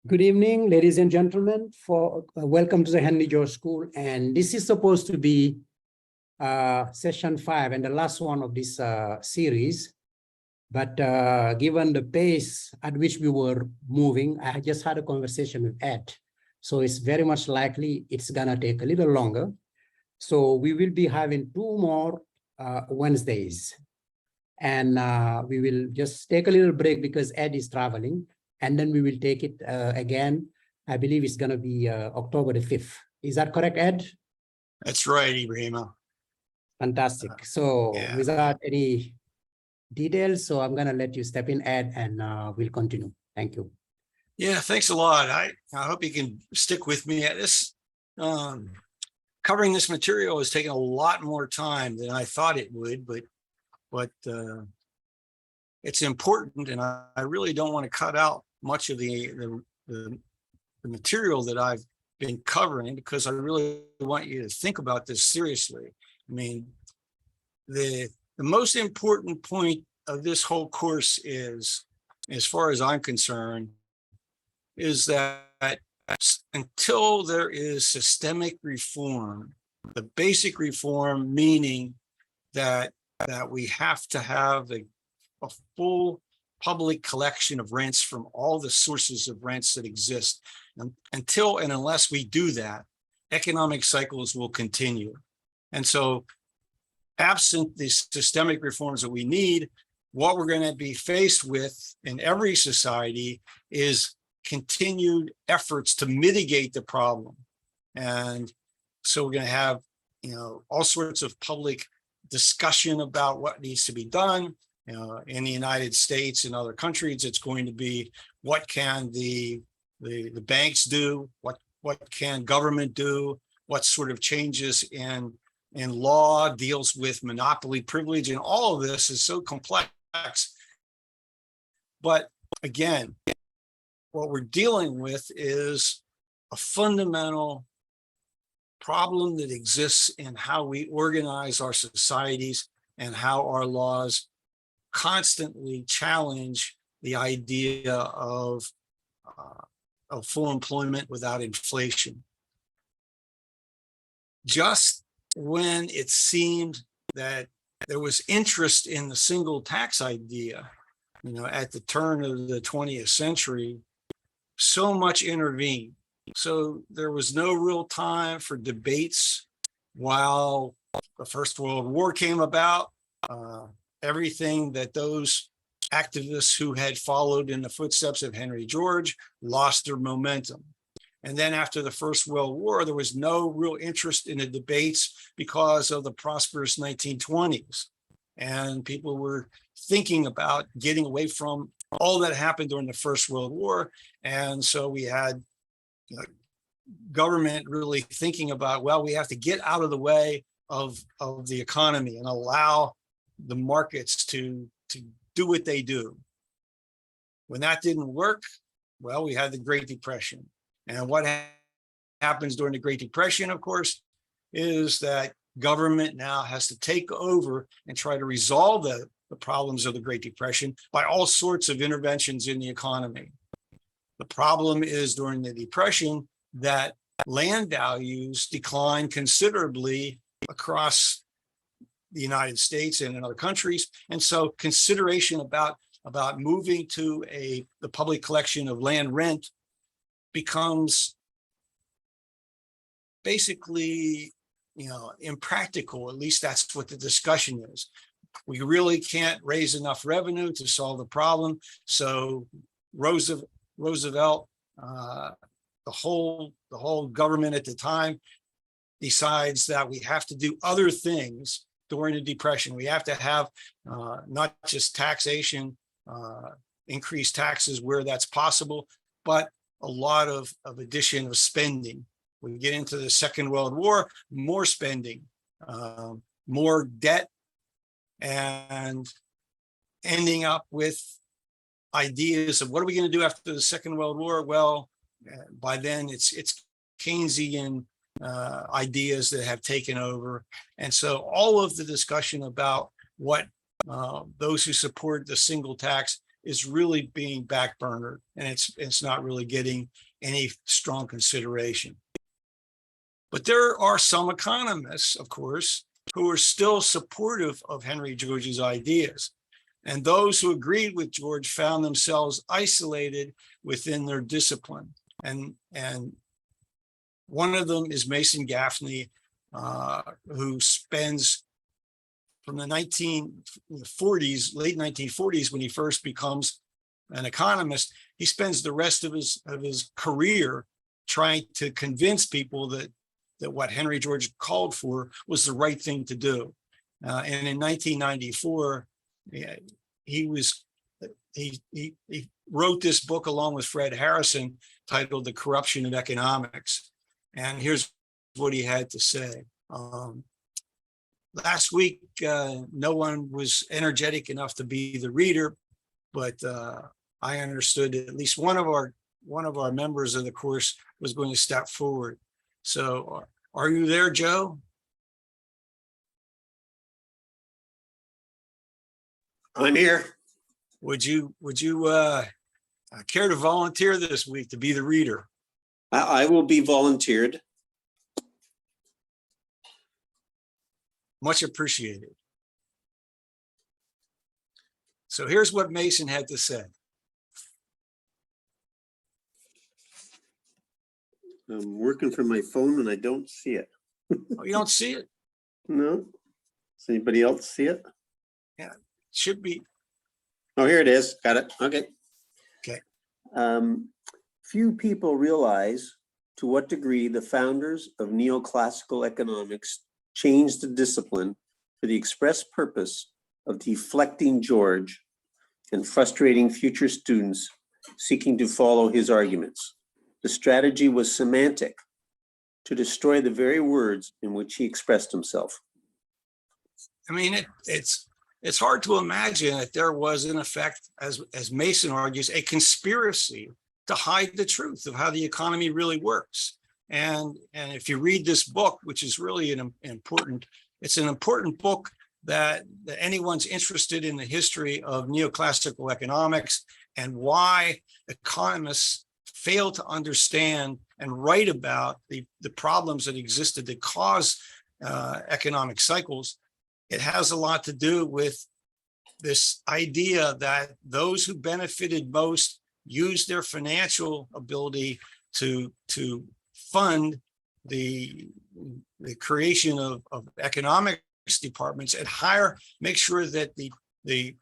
Good evening, ladies and gentlemen. Welcome to the Henry George School, and this is supposed to be session 5 and the last one of this series. But given the pace at which we were moving, I just had a conversation with Ed, so it's very much likely it's gonna take a little longer. So we will be having 2 more Wednesdays, and we will just take a little break because Ed is traveling. And then we will take it again. I believe it's going to be October the 5th. Is that correct, Ed? That's right, Ibrahima. Fantastic. So yeah. Without any details, so I'm going to let you step in, Ed, and we'll continue. Thank you. Yeah, thanks a lot. I hope you can stick with me at this. Covering this material has taken a lot more time than I thought it would, but it's important, and I really don't want to cut out much of the material that I've been covering, because I really want you to think about this seriously. I mean, the most important point of this whole course is, as far as I'm concerned, is that until there is systemic reform, the basic reform, meaning that we have to have a full public collection of rents from all the sources of rents that exist. And until and unless we do that, economic cycles will continue. And so, absent the systemic reforms that we need, what we're going to be faced with in every society is continued efforts to mitigate the problem. And so we're going to have, all sorts of public discussion about what needs to be done. In the United States and other countries, it's going to be, what can the banks do? What can government do? What sort of changes in law deals with monopoly privilege? And all of this is so complex. But again, what we're dealing with is a fundamental problem that exists in how we organize our societies and how our laws constantly challenge the idea of full employment without inflation. Just when it seemed that there was interest in the single tax idea, at the turn of the 20th century, so much intervened. So there was no real time for debates while the First World War came about. Everything that those activists who had followed in the footsteps of Henry George lost their momentum. And then after the First World War, there was no real interest in the debates because of the prosperous 1920s. And people were thinking about getting away from all that happened during the First World War. And so we had government really thinking about, well, we have to get out of the way of the economy and allow the markets to do what they do. When that didn't work, well, we had the Great Depression. And what happens during the Great Depression, of course, is that government now has to take over and try to resolve the problems of the Great Depression by all sorts of interventions in the economy. The problem is, during the Depression, that land values declined considerably across the United States and in other countries. And so consideration about moving to the public collection of land rent becomes basically, impractical. At least that's what the discussion is. We really can't raise enough revenue to solve the problem. So Roosevelt, the whole government at the time decides that we have to do other things during the Depression. We have to have not just taxation, increase taxes where that's possible, but a lot of addition of spending. We get into the Second World War, more spending, more debt, and ending up with ideas of what are we going to do after the Second World War? Well, by then it's Keynesian ideas that have taken over. And so all of the discussion about what those who support the single tax is really being backburnered, and it's not really getting any strong consideration. But there are some economists, of course, who are still supportive of Henry George's ideas. And those who agreed with George found themselves isolated within their discipline. And one of them is Mason Gaffney, who spends from the 1940s, late 1940s, when he first becomes an economist, he spends the rest of his career trying to convince people that what Henry George called for was the right thing to do. And in 1994, he wrote this book along with Fred Harrison titled The Corruption of Economics. And here's what he had to say. Last week, no one was energetic enough to be the reader, but I understood that at least one of our members of the course was going to step forward. So are you there, Joe? I'm here. Would you care to volunteer this week to be the reader? I will be volunteered. Much appreciated. So here's what Mason had to say. I'm working from my phone and I don't see it. Oh, you don't see it? No. Does anybody else see it? Yeah, it should be. Oh, here it is. Got it. Okay. Okay. Few people realize to what degree the founders of neoclassical economics changed the discipline for the express purpose of deflecting George and frustrating future students seeking to follow his arguments. The strategy was semantic, to destroy the very words in which he expressed himself. I mean, it's hard to imagine that there was, in effect, as Mason argues, a conspiracy to hide the truth of how the economy really works. And if you read this book, which is really an important book that anyone's interested in the history of neoclassical economics and why economists fail to understand and write about the problems that existed that cause economic cycles. It has a lot to do with this idea that those who benefited most used their financial ability to fund the creation of economics departments and make sure that the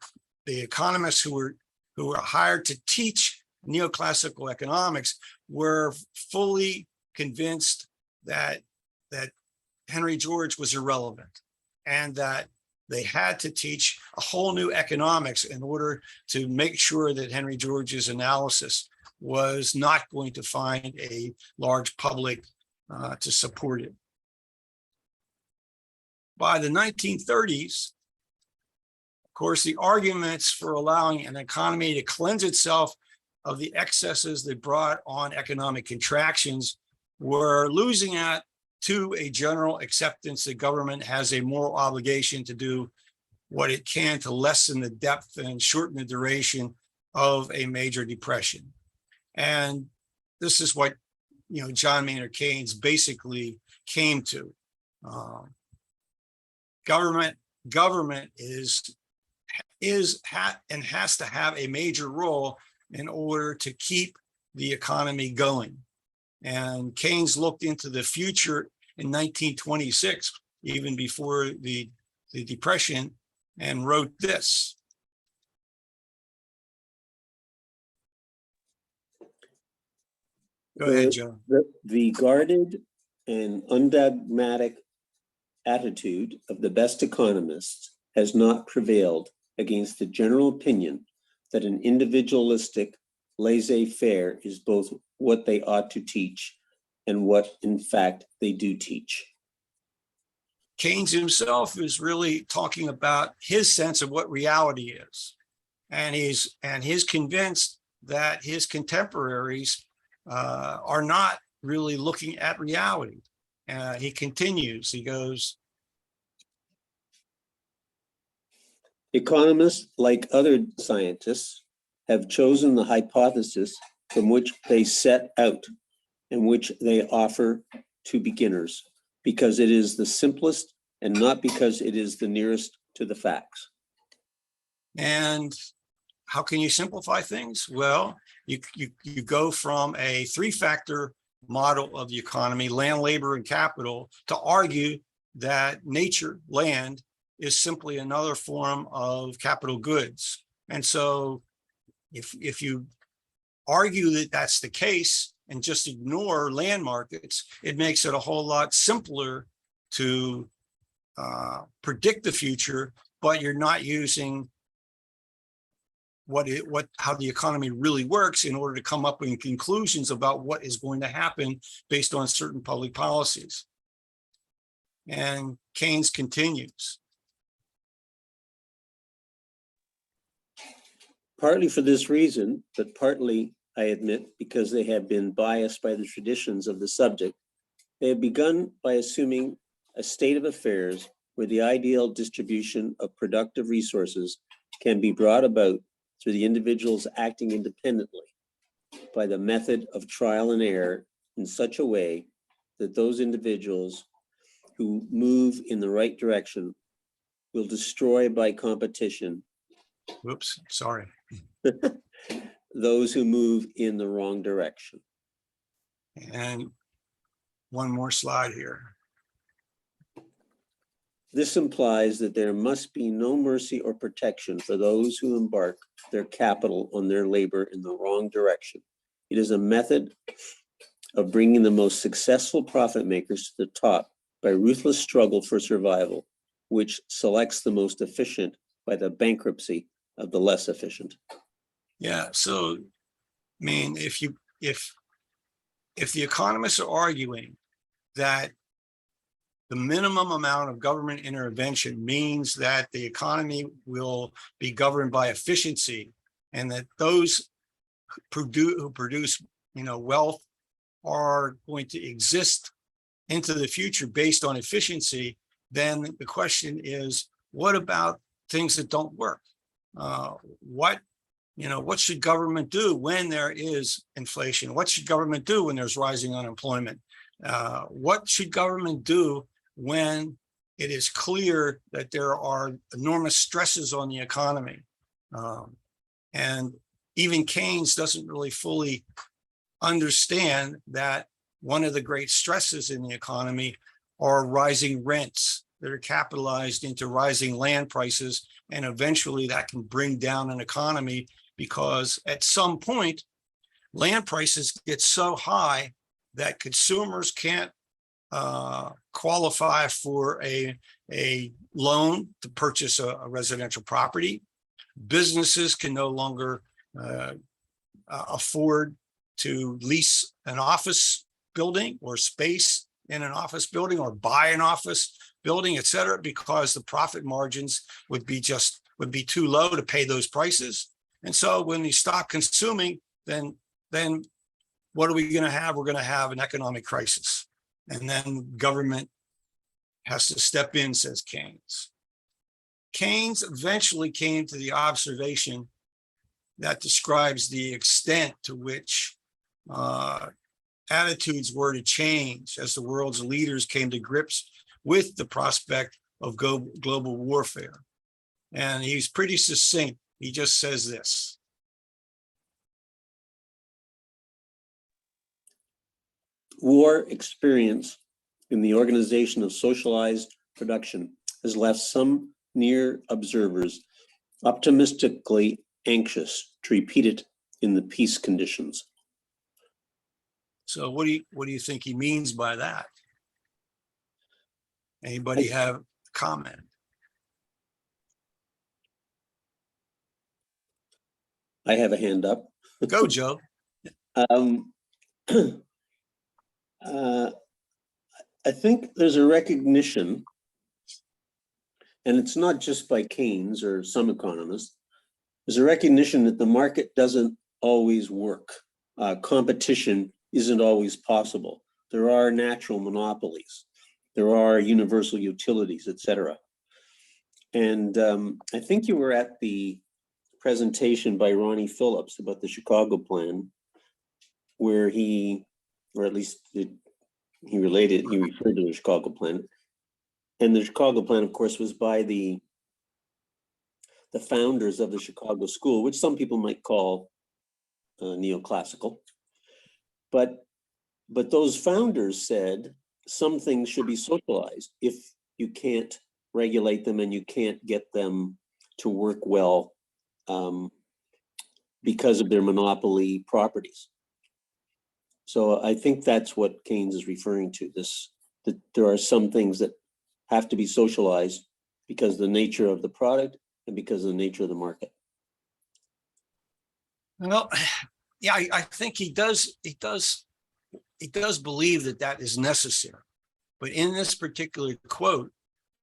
economists who were hired to teach neoclassical economics were fully convinced that Henry George was irrelevant and that they had to teach a whole new economics in order to make sure that Henry George's analysis was not going to find a large public to support it. By the 1930s, of course, the arguments for allowing an economy to cleanse itself of the excesses that brought on economic contractions were losing out to a general acceptance that government has a moral obligation to do what it can to lessen the depth and shorten the duration of a major depression. And this is what John Maynard Keynes basically came to. Government is and has to have a major role in order to keep the economy going. And Keynes looked into the future in 1926, even before the Depression, and wrote this. Go ahead, Joe. The guarded and undogmatic attitude of the best economists has not prevailed against the general opinion that an individualistic laissez-faire is both what they ought to teach and what, in fact, they do teach. Keynes himself is really talking about his sense of what reality is. And he's convinced that his contemporaries are not really looking at reality. He continues, he goes, economists, like other scientists, have chosen the hypothesis from which they set out and which they offer to beginners, because it is the simplest and not because it is the nearest to the facts. And how can you simplify things? Well, you go from a three-factor model of the economy, land, labor, and capital, to argue that nature, land, is simply another form of capital goods. And so if you argue that that's the case and just ignore land markets, it makes it a whole lot simpler to predict the future, but you're not using how the economy really works in order to come up with conclusions about what is going to happen based on certain public policies. And Keynes continues. Partly for this reason, but partly, I admit, because they have been biased by the traditions of the subject, they have begun by assuming a state of affairs where the ideal distribution of productive resources can be brought about through the individuals acting independently by the method of trial and error in such a way that those individuals who move in the right direction will destroy by competition Oops, sorry. those who move in the wrong direction. And one more slide here. This implies that there must be no mercy or protection for those who embark their capital on their labor in the wrong direction. It is a method of bringing the most successful profit makers to the top by ruthless struggle for survival, which selects the most efficient by the bankruptcy of the less efficient. Yeah, so I mean, if the economists are arguing that the minimum amount of government intervention means that the economy will be governed by efficiency, and that those who produce wealth are going to exist into the future based on efficiency, then the question is, what about things that don't work? What should government do when there is inflation? What should government do when there's rising unemployment? What should government do when it is clear that there are enormous stresses on the economy? And even Keynes doesn't really fully understand that one of the great stresses in the economy are rising rents that are capitalized into rising land prices. And eventually that can bring down an economy, because at some point, land prices get so high that consumers can't qualify for a loan to purchase a residential property. Businesses can no longer afford to lease an office building or space in an office building, or buy an office building, et cetera, because the profit margins would be too low to pay those prices. And so when you stop consuming, then what are we going to have? We're going to have an economic crisis. And then government has to step in, says Keynes. Keynes eventually came to the observation that describes the extent to which attitudes were to change as the world's leaders came to grips with the prospect of global warfare. And he's pretty succinct. He just says this: War experience in the organization of socialized production has left some near observers optimistically anxious to repeat it in the peace conditions. So what do you think he means by that? Anybody have a comment? I have a hand up. Go, Joe. I think there's a recognition, and it's not just by Keynes or some economists, there's a recognition that the market doesn't always work. Competition isn't always possible. There are natural monopolies. There are universal utilities, et cetera. And I think you were at the presentation by Ronnie Phillips about the Chicago plan, where he, or at least he referred to the Chicago plan. And the Chicago plan, of course, was by the founders of the Chicago school, which some people might call neoclassical. But those founders said some things should be socialized if you can't regulate them and you can't get them to work well because of their monopoly properties. So I think that's what Keynes is referring to, that there are some things that have to be socialized because of the nature of the product and because of the nature of the market. Well, yeah, I think he does believe that is necessary. But in this particular quote,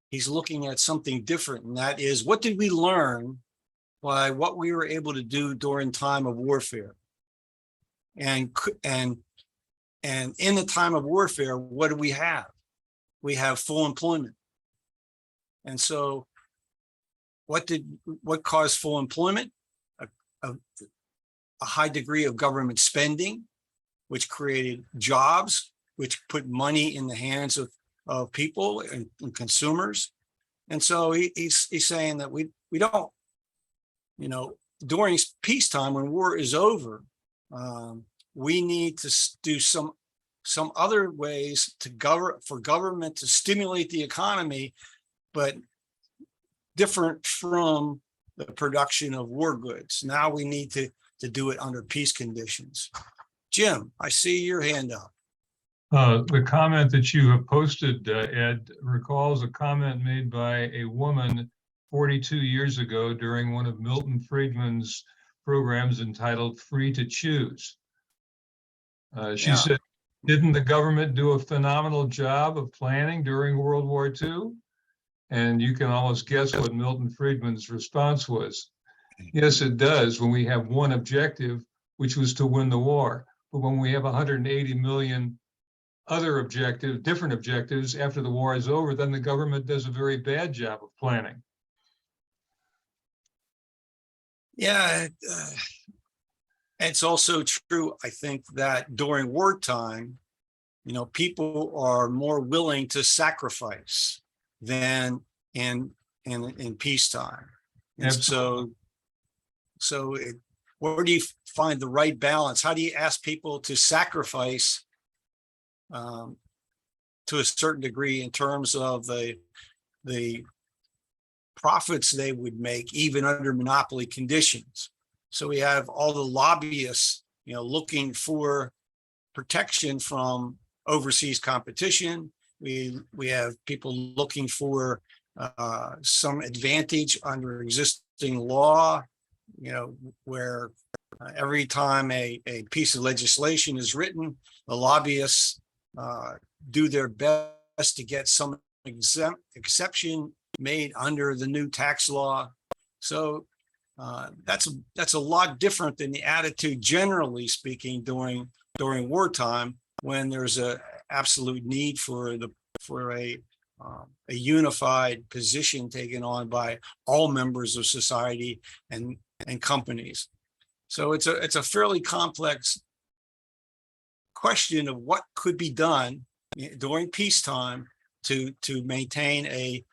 he's looking at something different, and that is, what did we learn by what we were able to do during time of warfare? And in the time of warfare, what do we have? We have full employment. And so what caused full employment? A high degree of government spending, which created jobs, which put money in the hands of people and consumers. And so he's saying that we don't, during peacetime, when war is over, we need to do some other ways for government to stimulate the economy, but different from the production of war goods. Now we need to do it under peace conditions. Jim, I see your hand up. The comment that you have posted, Ed, recalls a comment made by a woman 42 years ago during one of Milton Friedman's programs entitled Free to Choose. She said, didn't the government do a phenomenal job of planning during World War II? And you can almost guess what Milton Friedman's response was. Yes, it does, when we have one objective, which was to win the war. But when we have 180 million other different objectives after the war is over, then the government does a very bad job of planning. Yeah, it's also true, I think, that during wartime, people are more willing to sacrifice than in peacetime. And so where do you find the right balance? How do you ask people to sacrifice to a certain degree in terms of the profits they would make even under monopoly conditions? So we have all the lobbyists, looking for protection from overseas competition. We have people looking for some advantage under existing law, where every time a piece of legislation is written, the lobbyists do their best to get some exception made under the new tax law. So that's a lot different than the attitude, generally speaking, during wartime, when there's a absolute need for a unified position taken on by all members of society and companies. So it's a fairly complex question of what could be done during peacetime to maintain an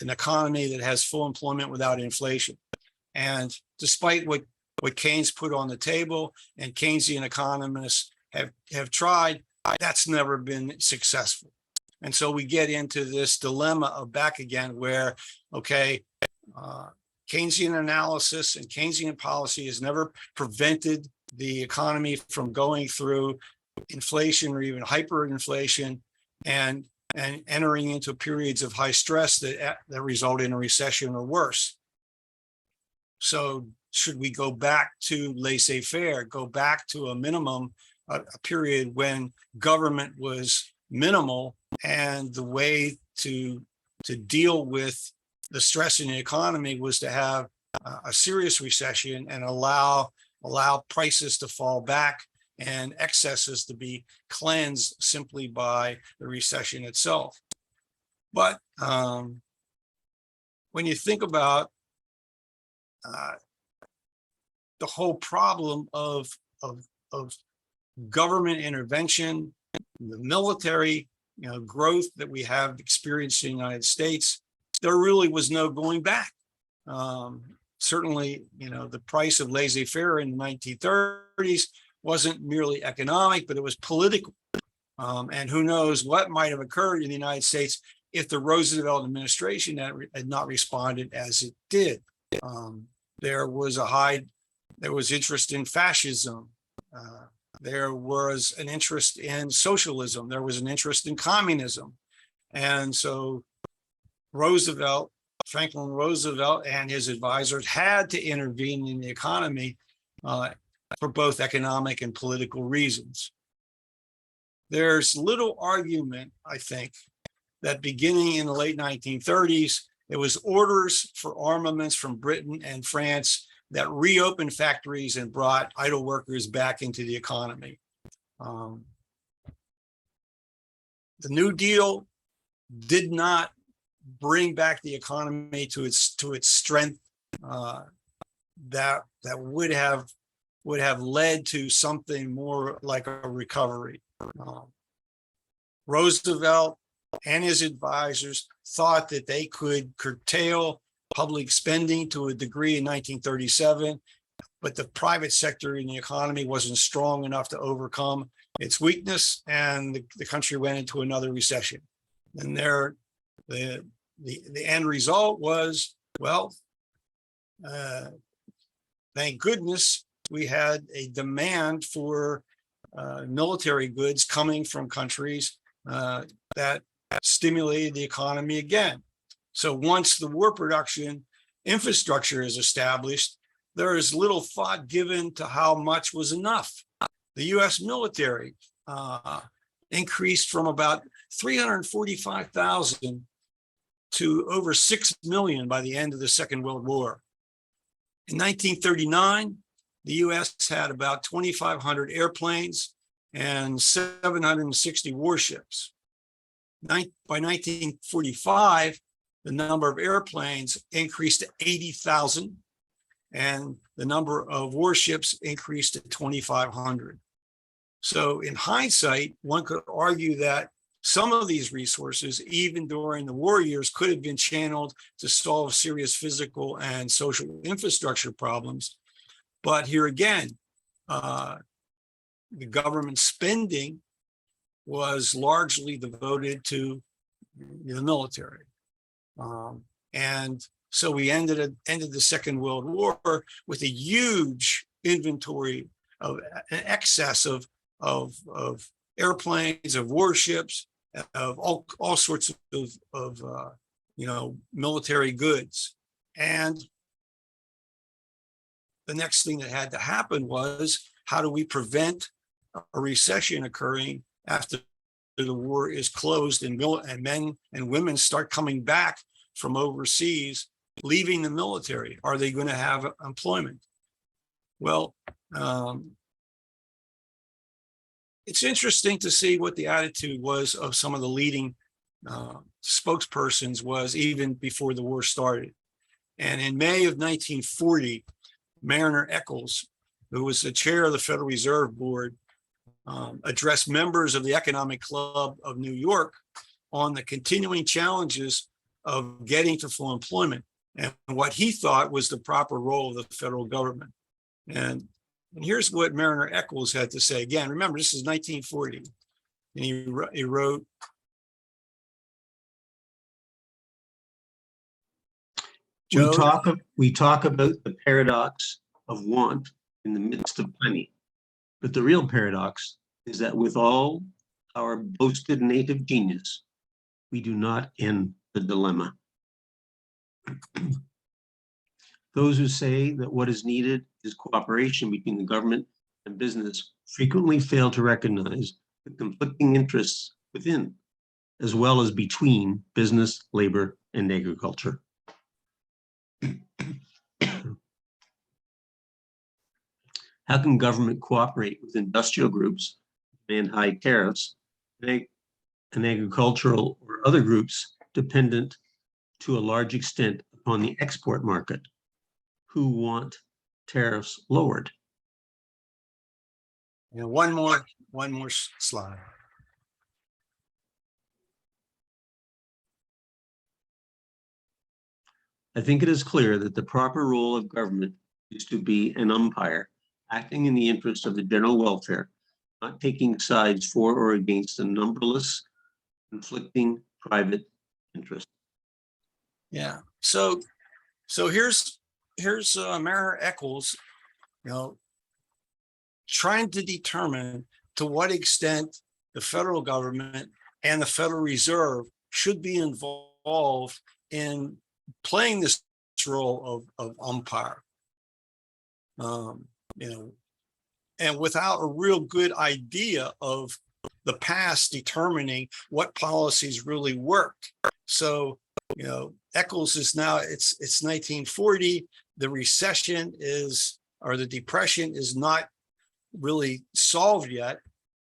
economy that has full employment without inflation. And despite what Keynes put on the table and Keynesian economists have tried, that's never been successful. And so we get into this dilemma of back again where, Keynesian analysis and Keynesian policy has never prevented the economy from going through inflation or even hyperinflation and entering into periods of high stress that result in a recession or worse. So should we go back to laissez-faire, go back to a minimum, a period when government was minimal, and the way to deal with the stress in the economy was to have a serious recession and allow prices to fall back and excesses to be cleansed simply by the recession itself. But when you think about the whole problem of government intervention, the military, growth that we have experienced in the United States, there really was no going back. Certainly, the price of laissez-faire in the 1930s wasn't merely economic, but it was political. And who knows what might have occurred in the United States if the Roosevelt administration had not responded as it did. There was interest in fascism. There was an interest in socialism. There was an interest in communism. And so Franklin Roosevelt and his advisors had to intervene in the economy for both economic and political reasons. There's little argument, I think, that beginning in the late 1930s, there was orders for armaments from Britain and France that reopened factories and brought idle workers back into the economy. The New Deal did not bring back the economy to its strength that would have led to something more like a recovery. Roosevelt and his advisors thought that they could curtail public spending to a degree in 1937, but the private sector in the economy wasn't strong enough to overcome its weakness, and the country went into another recession. And the end result was, well, thank goodness we had a demand for military goods coming from countries that stimulated the economy again. So once the war production infrastructure is established, there is little thought given to how much was enough. The U.S. military increased from about 345,000 to over 6 million by the end of the Second World War. In 1939, the U.S. had about 2,500 airplanes and 760 warships. By 1945, the number of airplanes increased to 80,000, and the number of warships increased to 2,500. So in hindsight, one could argue that some of these resources, even during the war years, could have been channeled to solve serious physical and social infrastructure problems. But here again, the government spending was largely devoted to the military. And so we ended the Second World War with a huge inventory of an excess of airplanes, of warships, of all sorts of military goods. And the next thing that had to happen was, how do we prevent a recession occurring after the war is closed and men and women start coming back from overseas, leaving the military? Are they going to have employment? Well, it's interesting to see what the attitude was of some of the leading spokespersons was even before the war started. And in May of 1940, Mariner Eccles, who was the chair of the Federal Reserve Board, addressed members of the Economic Club of New York on the continuing challenges of getting to full employment and what he thought was the proper role of the federal government. And here's what Mariner Eccles had to say. Again, remember, this is 1940. And he wrote, We talk about the paradox of want in the midst of plenty. But the real paradox is that with all our boasted native genius, we do not end the dilemma. Those who say that what is needed is cooperation between the government and business frequently fail to recognize the conflicting interests within, as well as between business, labor, and agriculture. How can government cooperate with industrial groups and high tariffs and agricultural or other groups dependent to a large extent upon the export market, who want tariffs lowered. And one more slide. I think it is clear that the proper role of government is to be an umpire, acting in the interest of the general welfare, not taking sides for or against the numberless conflicting private interests. Yeah. So here's Mayor Eccles, trying to determine to what extent the federal government and the Federal Reserve should be involved in playing this role of umpire. And without a real good idea of the past determining what policies really worked. So, Eccles is now, it's 1940, the recession or the depression is not really solved yet.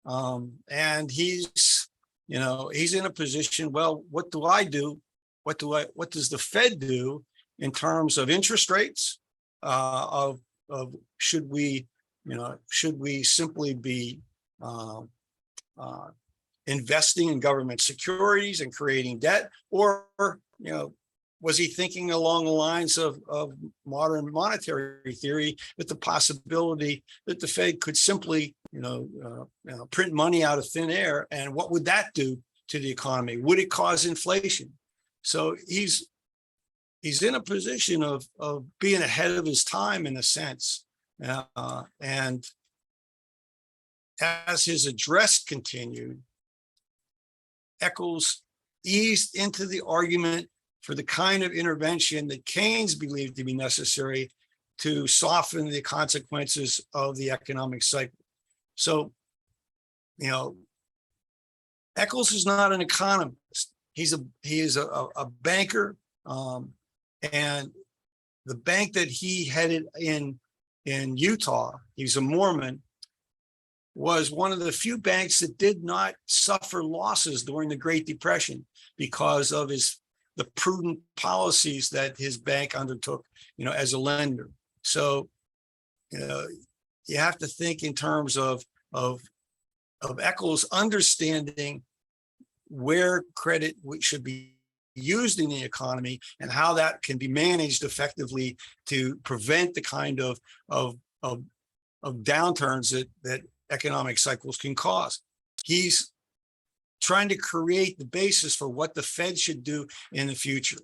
And he's in a position, well, what do I do? What does the Fed do in terms of interest rates? Of should we simply be investing in government securities and creating debt, or was he thinking along the lines of modern monetary theory, with the possibility that the Fed could simply print money out of thin air, and what would that do to the economy? Would it cause inflation? So he's in a position of being ahead of his time in a sense. And as his address continued, Eccles eased into the argument for the kind of intervention that Keynes believed to be necessary to soften the consequences of the economic cycle. So, Eccles is not an economist. He is a banker, and the bank that he headed in Utah, he's a Mormon, was one of the few banks that did not suffer losses during the Great Depression because of the prudent policies that his bank undertook, as a lender. So, you have to think in terms of Eccles understanding where credit should be used in the economy and how that can be managed effectively to prevent the kind of downturns that economic cycles can cause. He's trying to create the basis for what the Fed should do in the future.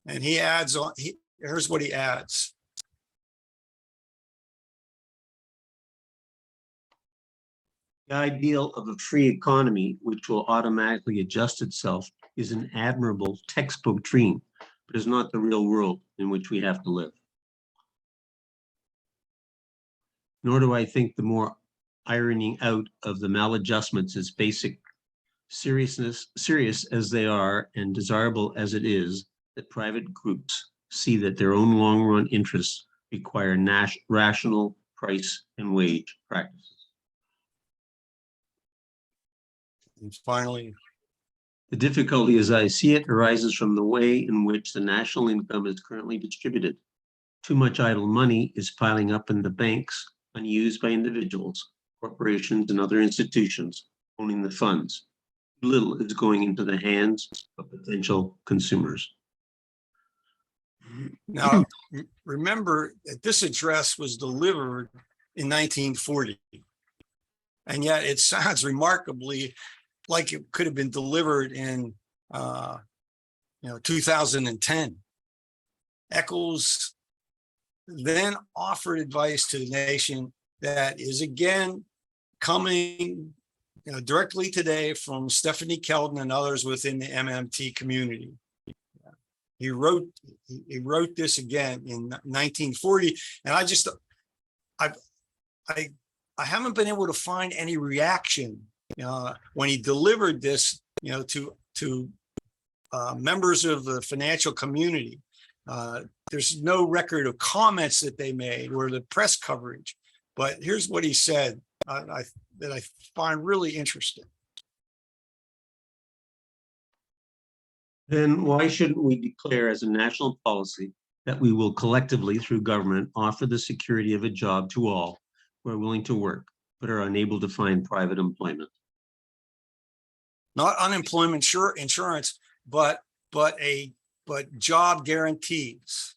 And he adds on, here's what he adds. The ideal of a free economy, which will automatically adjust itself, is an admirable textbook dream, but is not the real world in which we have to live. Nor do I think the more ironing out of the maladjustments is serious as they are and desirable as it is, that private groups see that their own long-run interests require rational price and wage practices. And finally, the difficulty as I see it arises from the way in which the national income is currently distributed. Too much idle money is piling up in the banks, unused by individuals, corporations, and other institutions owning the funds. Too little is going into the hands of potential consumers. Now, remember that this address was delivered in 1940, and yet it sounds remarkably like it could have been delivered in 2010. Eccles then offered advice to the nation that is again coming directly today from Stephanie Kelton and others within the MMT community. He wrote this again in 1940, and I haven't been able to find any reaction when he delivered this, to members of the financial community. There's no record of comments that they made or the press coverage, but here's what he said that I find really interesting. Then why shouldn't we declare as a national policy that we will collectively, through government, offer the security of a job to all who are willing to work, but are unable to find private employment. Not unemployment insurance, but job guarantees.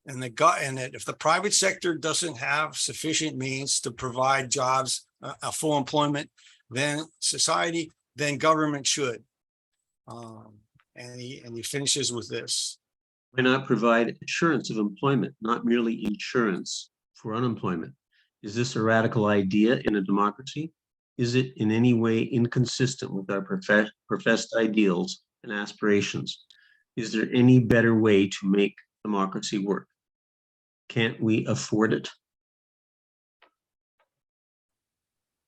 And that if the private sector doesn't have sufficient means to provide jobs, a full employment, then government should. And he finishes with this. Why not provide assurance of employment, not merely insurance for unemployment? Is this a radical idea in a democracy? Is it in any way inconsistent with our professed ideals and aspirations? Is there any better way to make democracy work? Can't we afford it?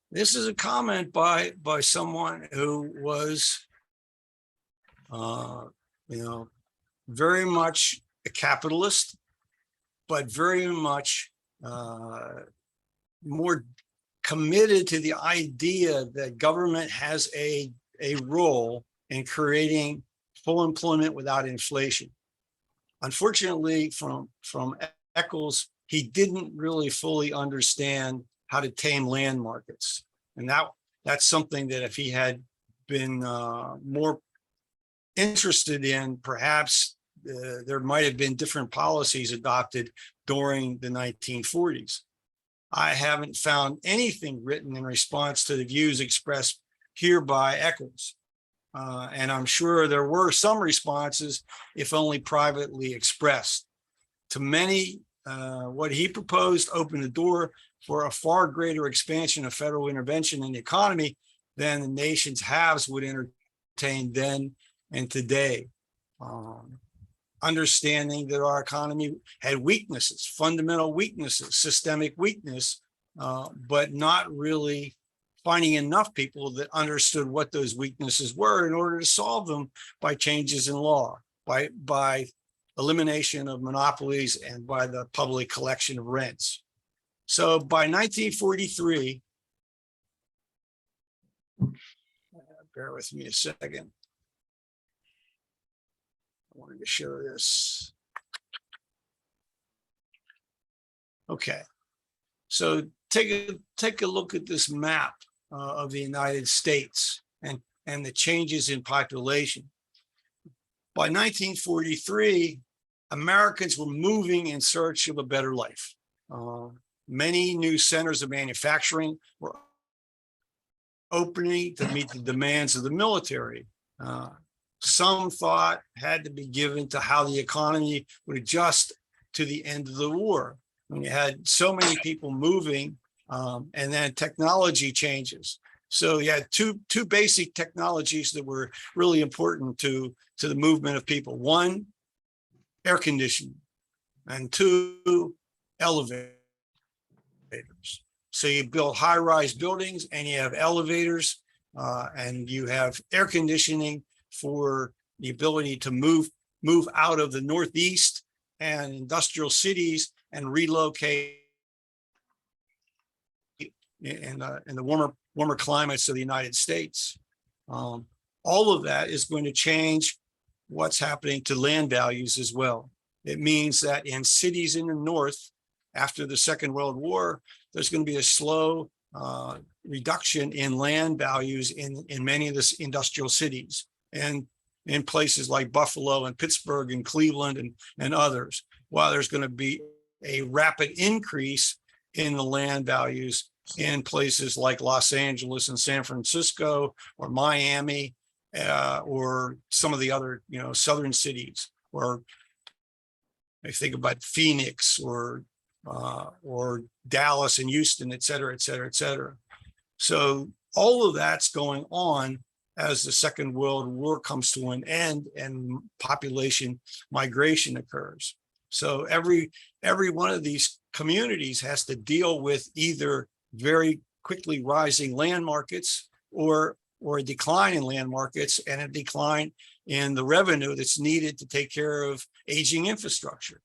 This is a comment by someone who was, very much a capitalist, but very much more committed to the idea that government has a role in creating full employment without inflation. Unfortunately, from Eccles, he didn't really fully understand how to tame land markets. And that's something that if he had been more interested in, perhaps there might have been different policies adopted during the 1940s. I haven't found anything written in response to the views expressed here by Eccles. And I'm sure there were some responses, if only privately expressed. To many, what he proposed opened the door for a far greater expansion of federal intervention in the economy than the nation's haves would entertain then and today. Understanding that our economy had weaknesses, fundamental weaknesses, systemic weakness, but not really finding enough people that understood what those weaknesses were in order to solve them by changes in law, by elimination of monopolies, and by the public collection of rents. So by 1943, bear with me a second. I wanted to show this. Okay, so take a look at this map of the United States and the changes in population. By 1943, Americans were moving in search of a better life. Many new centers of manufacturing were opening to meet the demands of the military. Some thought had to be given to how the economy would adjust to the end of the war. When you had so many people moving, and then technology changes. So you had two basic technologies that were really important to the movement of people. One, air conditioning, and two, elevators. So you build high-rise buildings and you have elevators, and you have air conditioning for the ability to move out of the Northeast and industrial cities and relocate in the warmer climates of the United States. All of that is going to change what's happening to land values as well. It means that in cities in the North, after the Second World War, there's going to be a slow reduction in land values in many of the industrial cities and in places like Buffalo and Pittsburgh and Cleveland and others, while there's going to be a rapid increase in the land values in places like Los Angeles and San Francisco or Miami, or some of the other, southern cities, or I think about Phoenix or Dallas and Houston, et cetera, et cetera, et cetera. So all of that's going on as the Second World War comes to an end and population migration occurs. So every one of these communities has to deal with either very quickly rising land markets or a decline in land markets and a decline in the revenue that's needed to take care of aging infrastructure.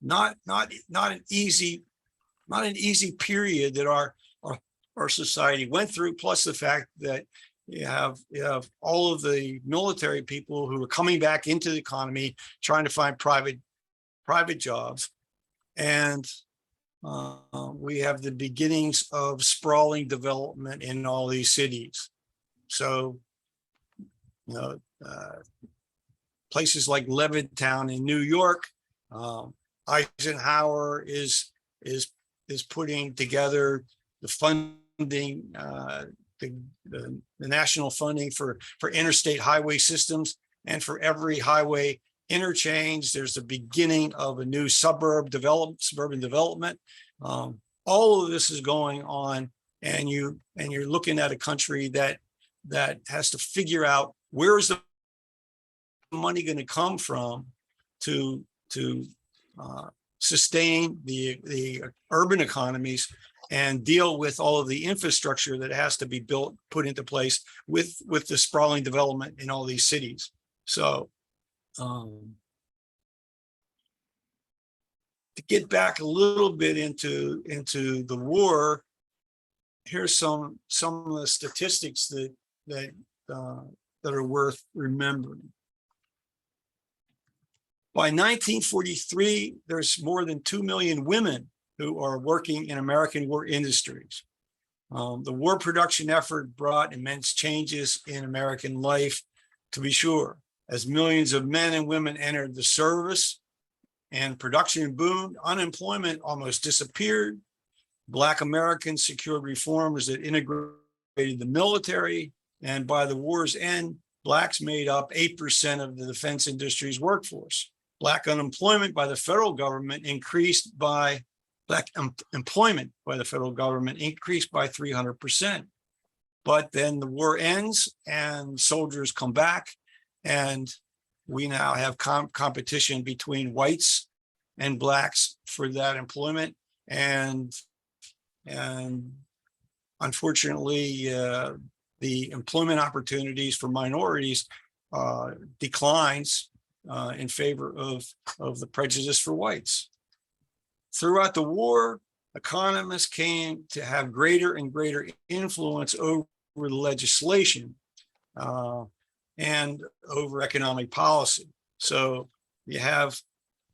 Not an easy period that our society went through, plus the fact that you have all of the military people who are coming back into the economy, trying to find private jobs. And we have the beginnings of sprawling development in all these cities. So, places like Levittown in New York, Eisenhower is putting together the funding, the national funding for interstate highway systems, and for every highway interchange, there's the beginning of a new suburban development. All of this is going on, and you're looking at a country that has to figure out where is the money going to come from to sustain the urban economies and deal with all of the infrastructure that has to be put into place with the sprawling development in all these cities. So to get back a little bit into the war, here's some of the statistics that are worth remembering. By 1943, there's more than 2 million women who are working in American war industries. The war production effort brought immense changes in American life, to be sure, as millions of men and women entered the service and production boomed. Unemployment almost disappeared. Black Americans secured reforms that integrated the military, and by the war's end, Blacks made up 8% of the defense industry's workforce. Black employment by the federal government increased by 300%. But then the war ends and soldiers come back, and we now have competition between whites and Blacks for that employment. And unfortunately, the employment opportunities for minorities declines in favor of the prejudice for whites. Throughout the war, economists came to have greater and greater influence over the legislation and over economic policy. So you have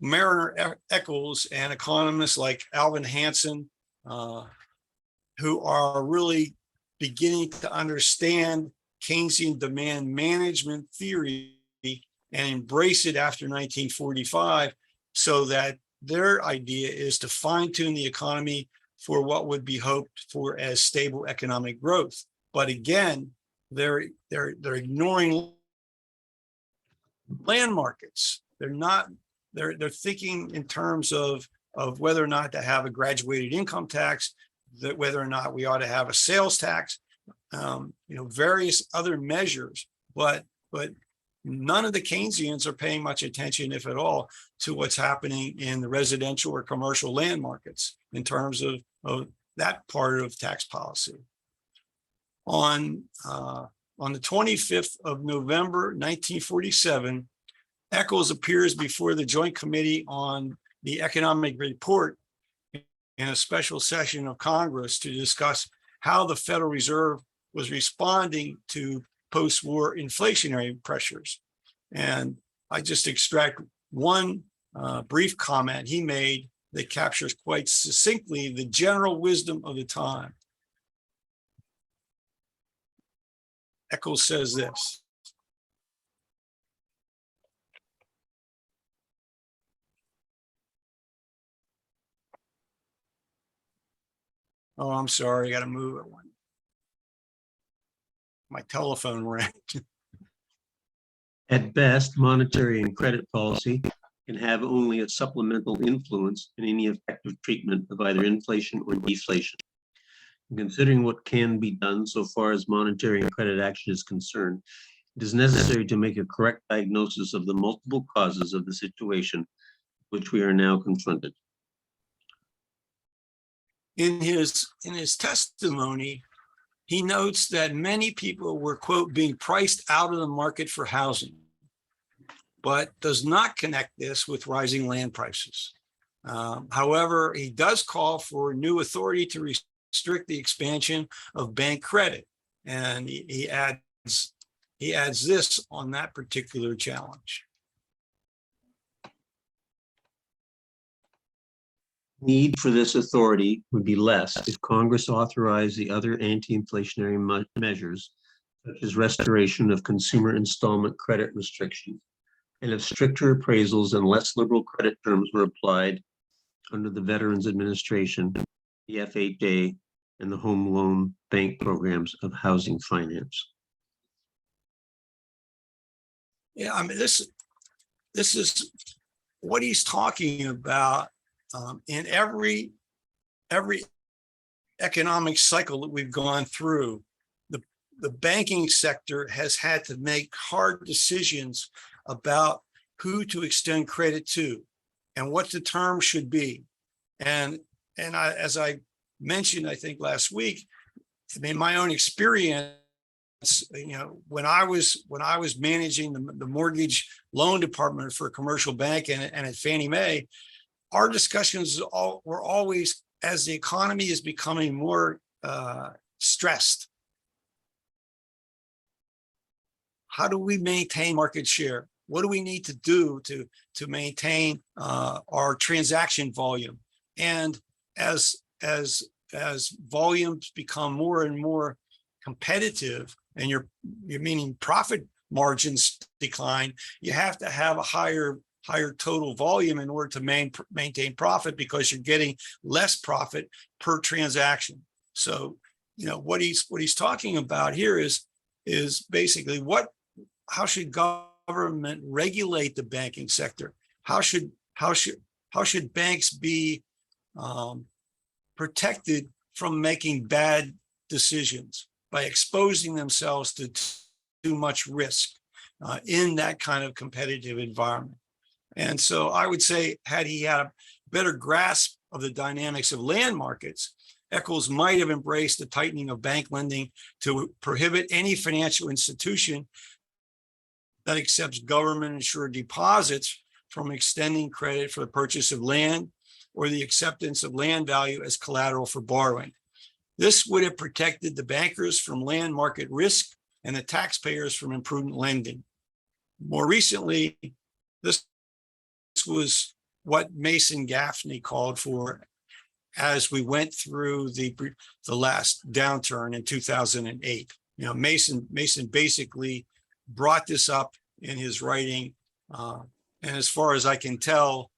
Mariner Eccles and economists like Alvin Hansen, who are really beginning to understand Keynesian demand management theory and embrace it after 1945, so that their idea is to fine-tune the economy for what would be hoped for as stable economic growth. But again, they're ignoring land markets. They're thinking in terms of whether or not to have a graduated income tax, that whether or not we ought to have a sales tax, various other measures, but none of the Keynesians are paying much attention, if at all, to what's happening in the residential or commercial land markets in terms of that part of tax policy. On the 25th of November, 1947, Eccles appears before the Joint Committee on the Economic Report in a special session of Congress to discuss how the Federal Reserve was responding to post-war inflationary pressures. And I just extract one brief comment he made that captures quite succinctly the general wisdom of the time. Eccles says this: oh, I'm sorry, I got to move it one. My telephone rang. At best, monetary and credit policy can have only a supplemental influence in any effective treatment of either inflation or deflation. And considering what can be done so far as monetary and credit action is concerned, it is necessary to make a correct diagnosis of the multiple causes of the situation which we are now confronted. In his testimony, he notes that many people were, quote, being priced out of the market for housing, but does not connect this with rising land prices. However, he does call for new authority to restrict the expansion of bank credit. And he adds this on that particular challenge. Need for this authority would be less if Congress authorized the other anti-inflationary measures, such as restoration of consumer installment credit restrictions, and if stricter appraisals and less liberal credit terms were applied under the Veterans Administration, the FHA, and the home loan bank programs of housing finance. Yeah, I mean, this is what he's talking about in every economic cycle that we've gone through. The banking sector has had to make hard decisions about who to extend credit to and what the term should be. And as I mentioned, I think last week, I mean, my own experience, you know, when I was managing the mortgage loan department for a commercial bank and at Fannie Mae, our discussions were always, as the economy is becoming more stressed, how do we maintain market share? What do we need to do to maintain our transaction volume? And as volumes become more and more competitive, and you're meaning profit margins decline, you have to have a higher total volume in order to maintain profit, because you're getting less profit per transaction. So, you know, what he's talking about here is basically how should government regulate the banking sector? How should banks be protected from making bad decisions by exposing themselves to too much risk in that kind of competitive environment? And so I would say, had he had a better grasp of the dynamics of land markets, Eccles might have embraced the tightening of bank lending to prohibit any financial institution that accepts government-insured deposits from extending credit for the purchase of land or the acceptance of land value as collateral for borrowing. This would have protected the bankers from land market risk and the taxpayers from imprudent lending. More recently, this was what Mason Gaffney called for as we went through the last downturn in 2008. You know, Mason basically brought this up in his writing. And as far as I can tell,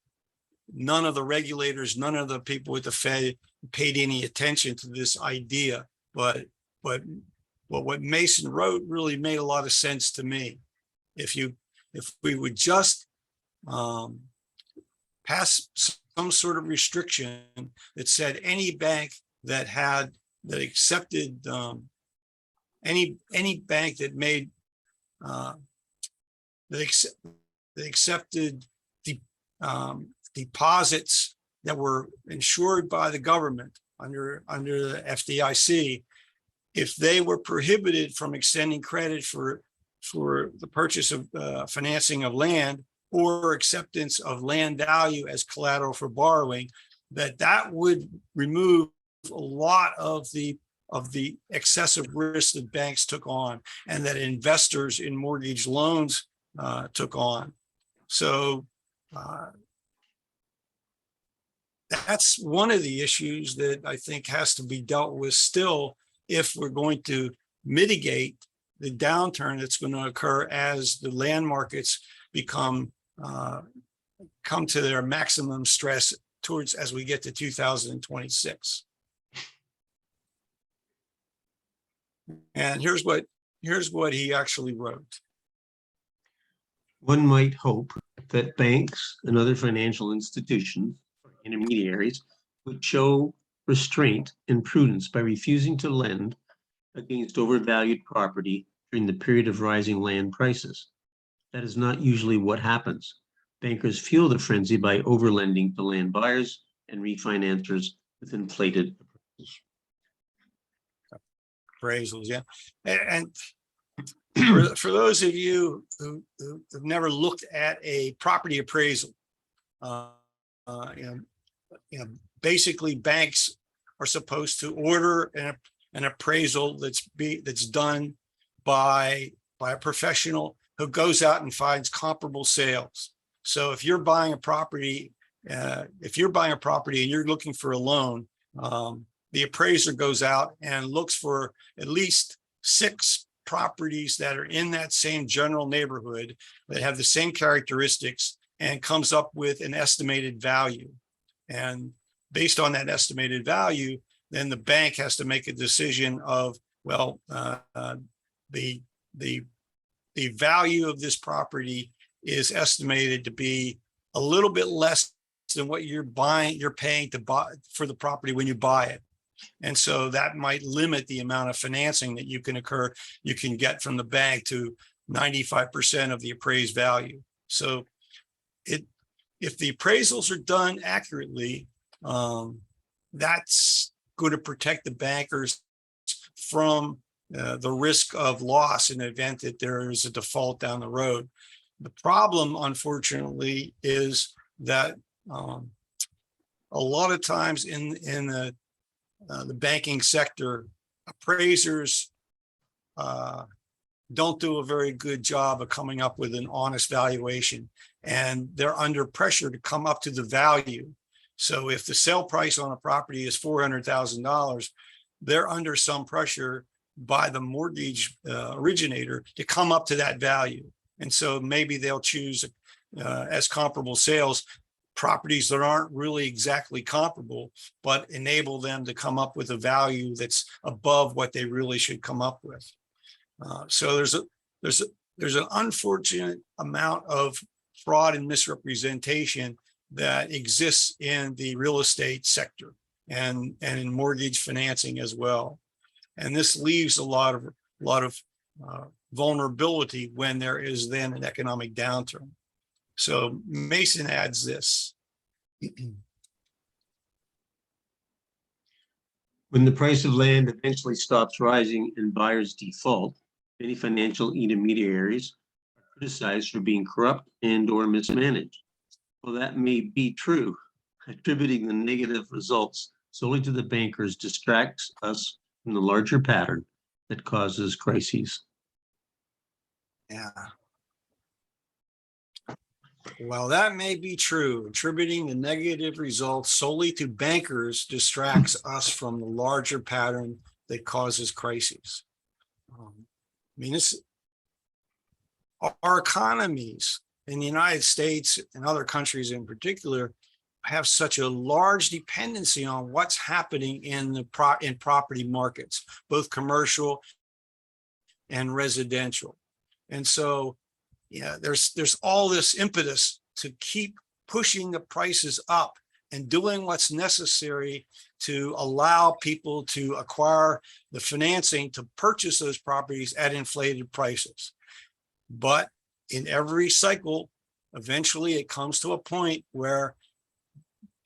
none of the regulators, none of the people with the Fed paid any attention to this idea. But what Mason wrote really made a lot of sense to me. If we would just pass some sort of restriction that said any bank that accepted any bank that made that accepted deposits that were insured by the government under the FDIC, if they were prohibited from extending credit for the purchase of financing of land or acceptance of land value as collateral for borrowing, that would remove a lot of the excessive risk that banks took on and that investors in mortgage loans took on. So that's one of the issues that I think has to be dealt with still if we're going to mitigate the downturn that's going to occur as the land markets come to their maximum stress as we get to 2026. And here's what he actually wrote. One might hope that banks and other financial institutions, intermediaries, would show restraint and prudence by refusing to lend against overvalued property during the period of rising land prices. That is not usually what happens. Bankers fuel the frenzy by overlending to land buyers and refinancers with inflated appraisals. Yeah, and for those of you who have never looked at a property appraisal, basically banks are supposed to order an appraisal that's done by a professional who goes out and finds comparable sales. So if you're buying a property, and you're looking for a loan, the appraiser goes out and looks for at least 6 properties that are in that same general neighborhood that have the same characteristics and comes up with an estimated value. And based on that estimated value, then the bank has to make a decision of, well, the value of this property is estimated to be a little bit less than what you're paying to buy for the property when you buy it. And so that might limit the amount of financing that you can get from the bank to 95% of the appraised value. So if the appraisals are done accurately, that's going to protect the bankers from the risk of loss in the event that there is a default down the road. The problem, unfortunately, is that a lot of times in the banking sector, appraisers don't do a very good job of coming up with an honest valuation, and they're under pressure to come up to the value. So if the sale price on a property is $400,000, they're under some pressure by the mortgage originator to come up to that value. And so maybe they'll choose as comparable sales properties that aren't really exactly comparable, but enable them to come up with a value that's above what they really should come up with. So there's an unfortunate amount of fraud and misrepresentation that exists in the real estate sector and in mortgage financing as well. And this leaves a lot of vulnerability when there is then an economic downturn. So Mason adds this. When the price of land eventually stops rising and buyers default, many financial intermediaries are criticized for being corrupt and/or mismanaged. Well, that may be true. Attributing the negative results solely to the bankers distracts us from the larger pattern that causes crises. Yeah. Well, that may be true. Attributing the negative results solely to bankers distracts us from the larger pattern that causes crises. Our economies in the United States and other countries in particular have such a large dependency on what's happening in property markets, both commercial and residential. And so, yeah, there's all this impetus to keep pushing the prices up and doing what's necessary to allow people to acquire the financing to purchase those properties at inflated prices. But in every cycle, eventually it comes to a point where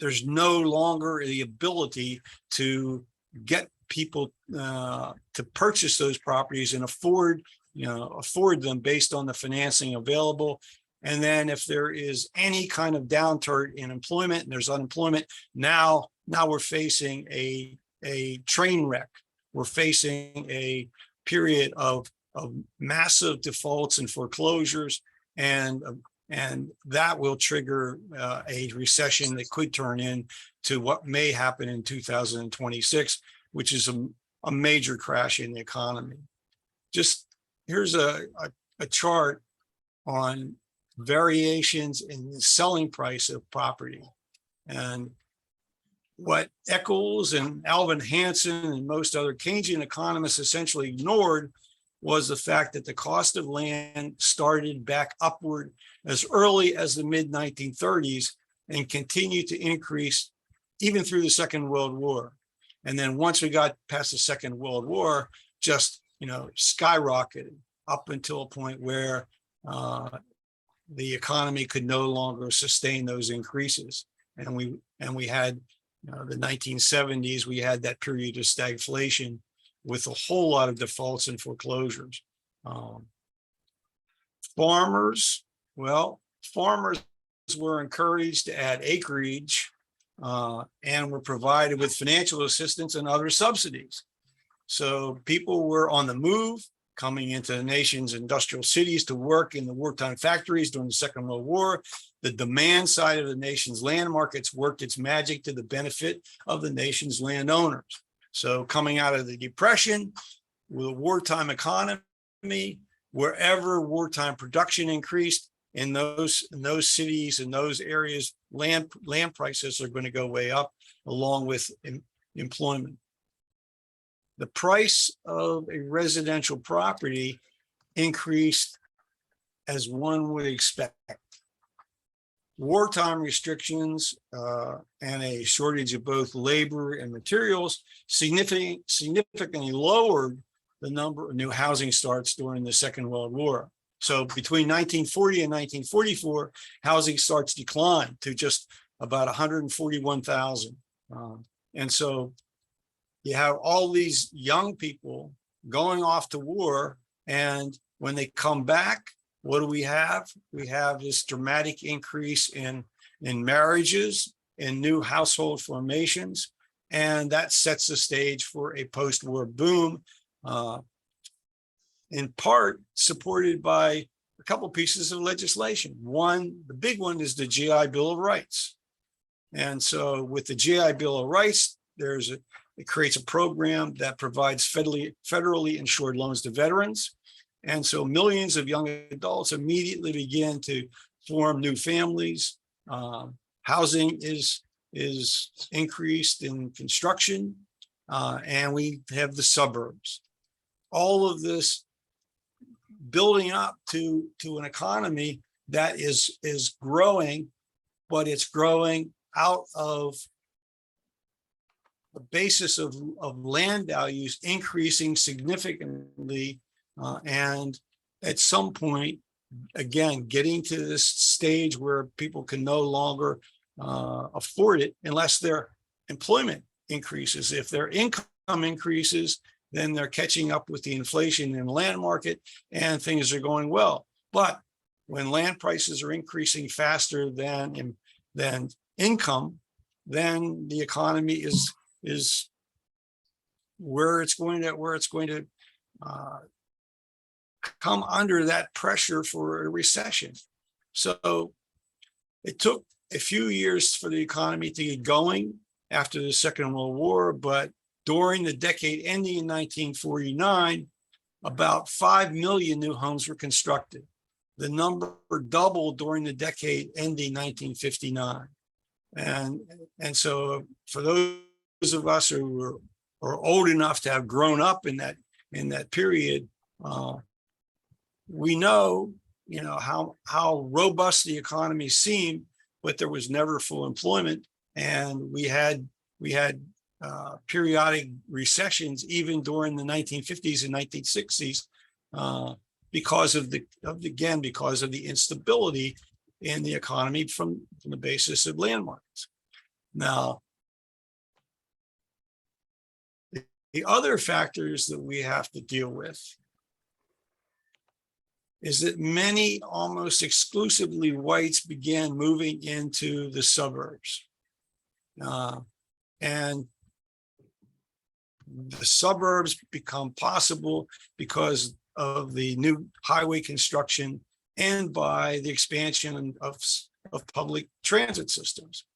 there's no longer the ability to get people to purchase those properties and afford them based on the financing available. And then if there is any kind of downturn in employment and there's unemployment, now we're facing a train wreck. We're facing a period of massive defaults and foreclosures, and that will trigger a recession that could turn into what may happen in 2026, which is a major crash in the economy. Just here's a chart on variations in the selling price of property. And what Eccles and Alvin Hansen and most other Keynesian economists essentially ignored was the fact that the cost of land started back upward as early as the mid-1930s and continued to increase even through the Second World War. And then once we got past the Second World War, just skyrocketed up until a point where the economy could no longer sustain those increases. And we had the 1970s, we had that period of stagflation with a whole lot of defaults and foreclosures. Farmers were encouraged to add acreage and were provided with financial assistance and other subsidies. So people were on the move, coming into the nation's industrial cities to work in the wartime factories during the Second World War. The demand side of the nation's land markets worked its magic to the benefit of the nation's landowners. So coming out of the Depression, with a wartime economy, wherever wartime production increased, in those cities, in those areas, land prices are going to go way up, along with employment. The price of a residential property increased as one would expect. Wartime restrictions and a shortage of both labor and materials significantly lowered the number of new housing starts during the Second World War. So between 1940 and 1944, housing starts declined to just about 141,000. And so you have all these young people going off to war, and when they come back, what do we have? We have this dramatic increase in marriages and new household formations, and that sets the stage for a post-war boom, in part supported by a couple pieces of legislation. One, the big one, is the GI Bill of Rights. And so with the GI Bill of Rights, it creates a program that provides federally insured loans to veterans. And so millions of young adults immediately begin to form new families. Housing is increased in construction, and we have the suburbs. All of this building up to an economy that is growing, but it's growing out of the basis of land values increasing significantly, and at some point, again, getting to this stage where people can no longer afford it unless their employment increases. If their income increases, then they're catching up with the inflation in the land market and things are going well. But when land prices are increasing faster than income, then the economy is where it's going to come under that pressure for a recession. So it took a few years for the economy to get going after the Second World War, but during the decade ending in 1949, about 5 million new homes were constructed. The number doubled during the decade ending 1959. And so for those of us who are old enough to have grown up in that period, we know, how robust the economy seemed, but there was never full employment, and we had periodic recessions even during the 1950s and 1960s because of the instability in the economy from the basis of land markets. Now, the other factors that we have to deal with is that many almost exclusively whites began moving into the suburbs. And the suburbs become possible because of the new highway construction and by the expansion of public transit systems.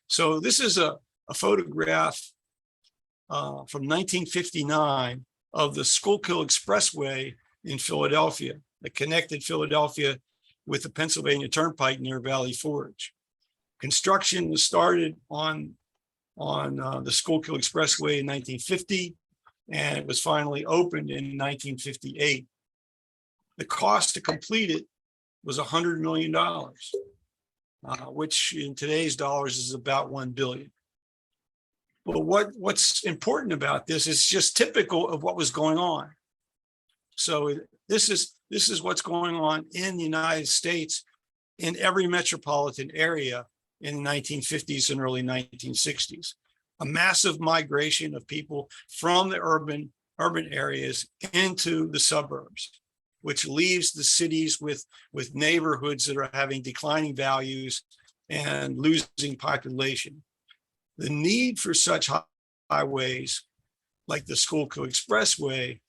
So this is a photograph from 1959 of the Schuylkill Expressway in Philadelphia that connected Philadelphia with the Pennsylvania Turnpike near Valley Forge. Construction was started on the Schuylkill Expressway in 1950, and it was finally opened in 1958. The cost to complete it was $100 million, which in today's dollars is about $1 billion. But what's important about this is just typical of what was going on. So this is what's going on in the United States in every metropolitan area in the 1950s and early 1960s. A massive migration of people from the urban areas into the suburbs, which leaves the cities with neighborhoods that are having declining values and losing population. The need for such highways like the Schuylkill Expressway,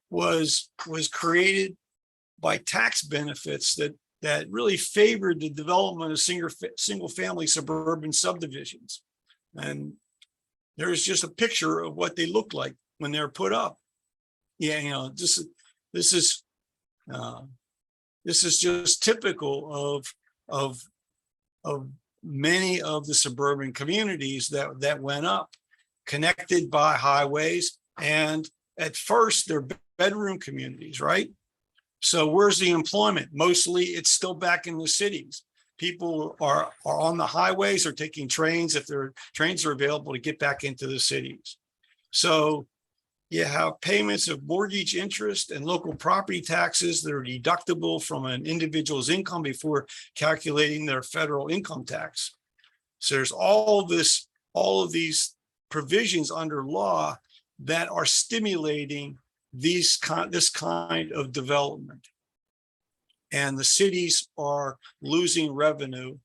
was created by tax benefits that really favored the development of single family suburban subdivisions. And there's just a picture of what they look like when they're put up. Yeah, you know, this is just typical of many of the suburban communities that went up, connected by highways, and at first they're bedroom communities, right? So where's the employment? Mostly it's still back in the cities. People are on the highways or taking trains if their trains are available to get back into the cities. So you have payments of mortgage interest and local property taxes that are deductible from an individual's income before calculating their federal income tax. So there's all of these provisions under law that are stimulating this kind of development. And the cities are losing revenue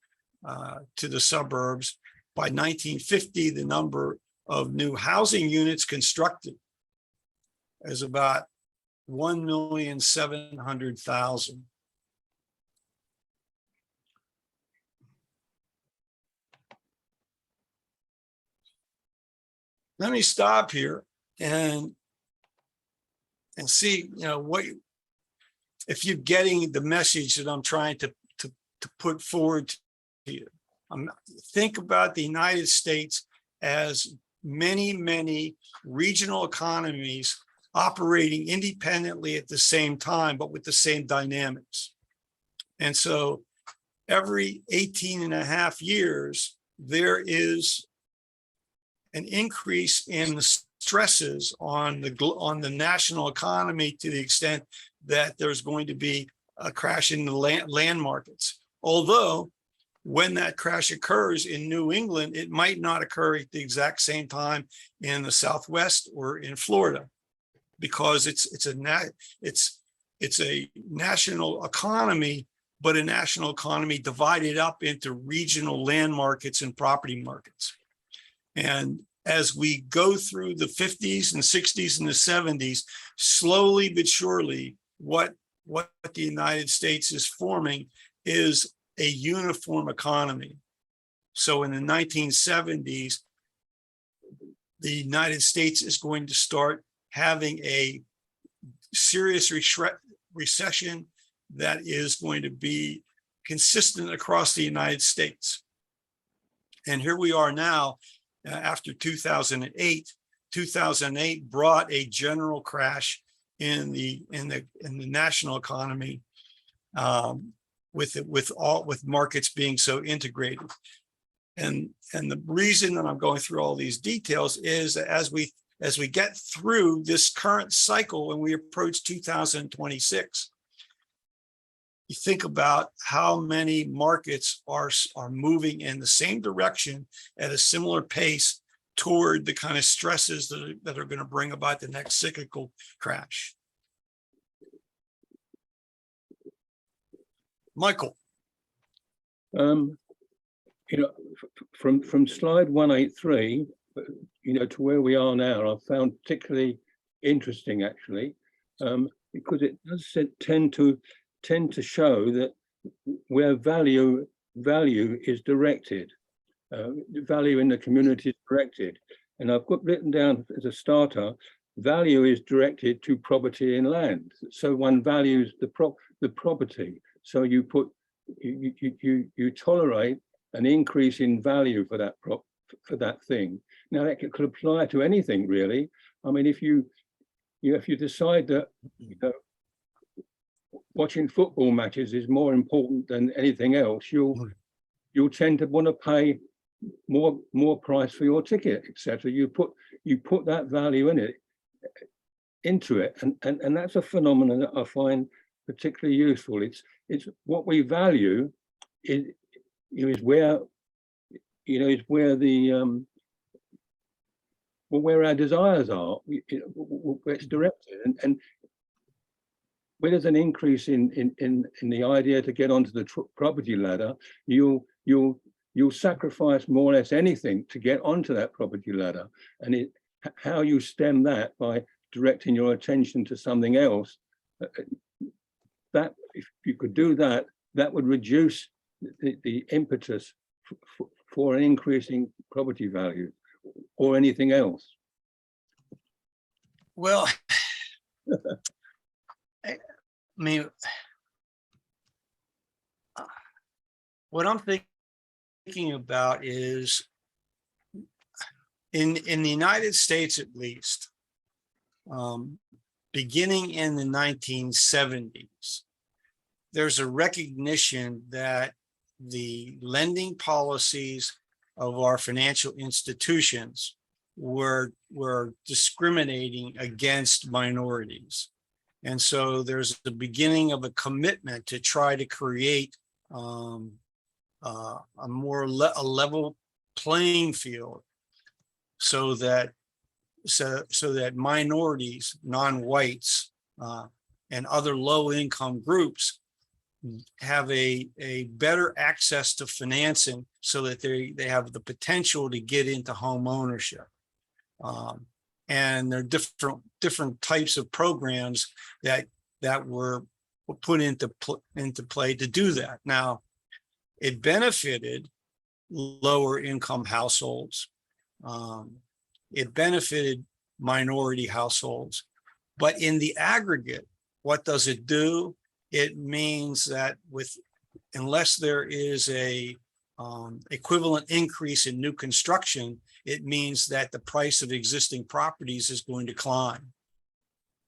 to the suburbs. By 1950, the number of new housing units constructed is about 1,700,000. Let me stop here and see, you know, what if you're getting the message that I'm trying to put forward to you. Think about the United States as many regional economies operating independently at the same time, but with the same dynamics. And so every 18 and a half years, there is an increase in the stresses on the national economy to the extent that there's going to be a crash in the land markets. Although when that crash occurs in New England, it might not occur at the exact same time in the Southwest or in Florida, because it's a national economy, but a national economy divided up into regional land markets and property markets. And as we go through the 50s and 60s and the 70s, slowly but surely, what the United States is forming is a uniform economy. So in the 1970s, the United States is going to start having a serious recession that is going to be consistent across the United States. And here we are now, after 2008. 2008 brought a general crash in the national economy, with markets being so integrated. And the reason that I'm going through all these details is that as we get through this current cycle, when we approach 2026, you think about how many markets are moving in the same direction at a similar pace toward the kind of stresses that are going to bring about the next cyclical crash. Michael. You know, from slide 183, you know, to where we are now, I found particularly interesting, actually, because it does tend to show that where value is directed, value in the community is directed. And I've got written down as a starter, value is directed to property and land. So one values the property. So you tolerate an increase in value for that thing. Now that could apply to anything, really. I mean, if you decide that, you know, watching football matches is more important than anything else, you'll tend to want to pay more price for your ticket, etc. You put that value into it, and that's a phenomenon that I find particularly useful. It's what we value is where our desires are. Where it's directed, and where there's an increase in the idea to get onto the property ladder, you'll sacrifice more or less anything to get onto that property ladder. And how you stem that by directing your attention to something else, that if you could do that, that would reduce the impetus for an increasing property value or anything else. Well, I mean, what I'm thinking about is in the United States, at least, beginning in the 1970s, there's a recognition that the lending policies of our financial institutions were discriminating against minorities. And so there's the beginning of a commitment to try to create a level playing field so that minorities, non-whites, and other low-income groups have a better access to financing so that they have the potential to get into home ownership. And there are different types of programs that were put into play to do that. Now, it benefited lower income households. It benefited minority households, but in the aggregate, what does it do? It means that unless there is a equivalent increase in new construction, it means that the price of existing properties is going to climb.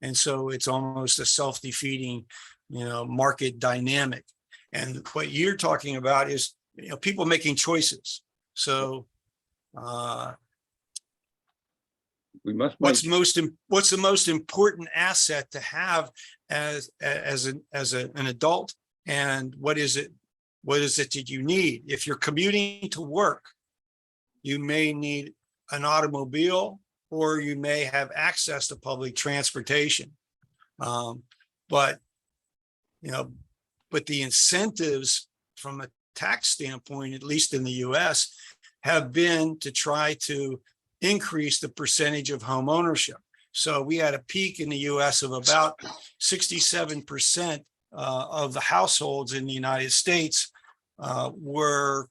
And so it's almost a self-defeating, market dynamic. And what you're talking about is, people making choices. So we must what's the most important asset to have as an adult, and what is it that you need? If you're commuting to work, you may need an automobile, or you may have access to public transportation. But the incentives from a tax standpoint, at least in the US, have been to try to increase the percentage of home ownership. So we had a peak in the US of about 67% of the households in the United States were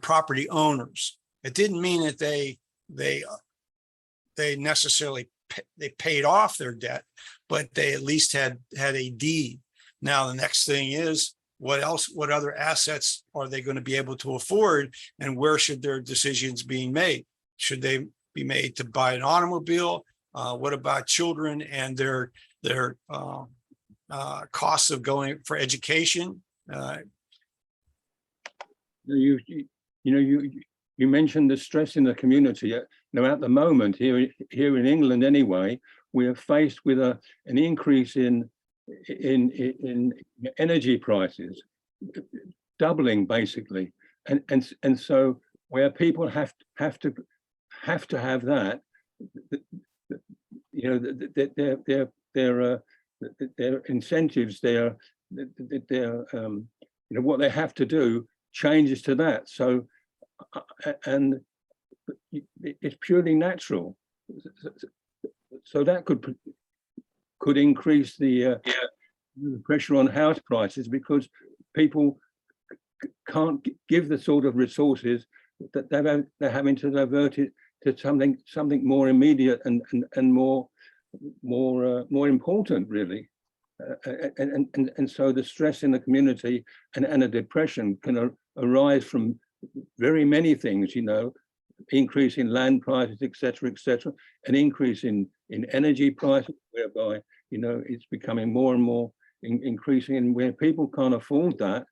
property owners. It didn't mean that they necessarily paid off their debt, but they at least had a deed. Now the next thing is, what other assets are they going to be able to afford, and where should their decisions be made? Should they be made to buy an automobile? What about children and their costs of going for education? You mentioned the stress in the community. Now, at the moment, here in England anyway, we are faced with an increase in energy prices, doubling basically, and so where people have to have that, their incentives, what they have to do changes to that. So, and it's purely natural. So that could increase the pressure on house prices, because people can't give the sort of resources that they're having to divert it to something more immediate and more important, really. And so the stress in the community and a depression can arise from very many things, increase in land prices, etc., an increase in energy prices, whereby it's becoming more and more increasing, and where people can't afford that,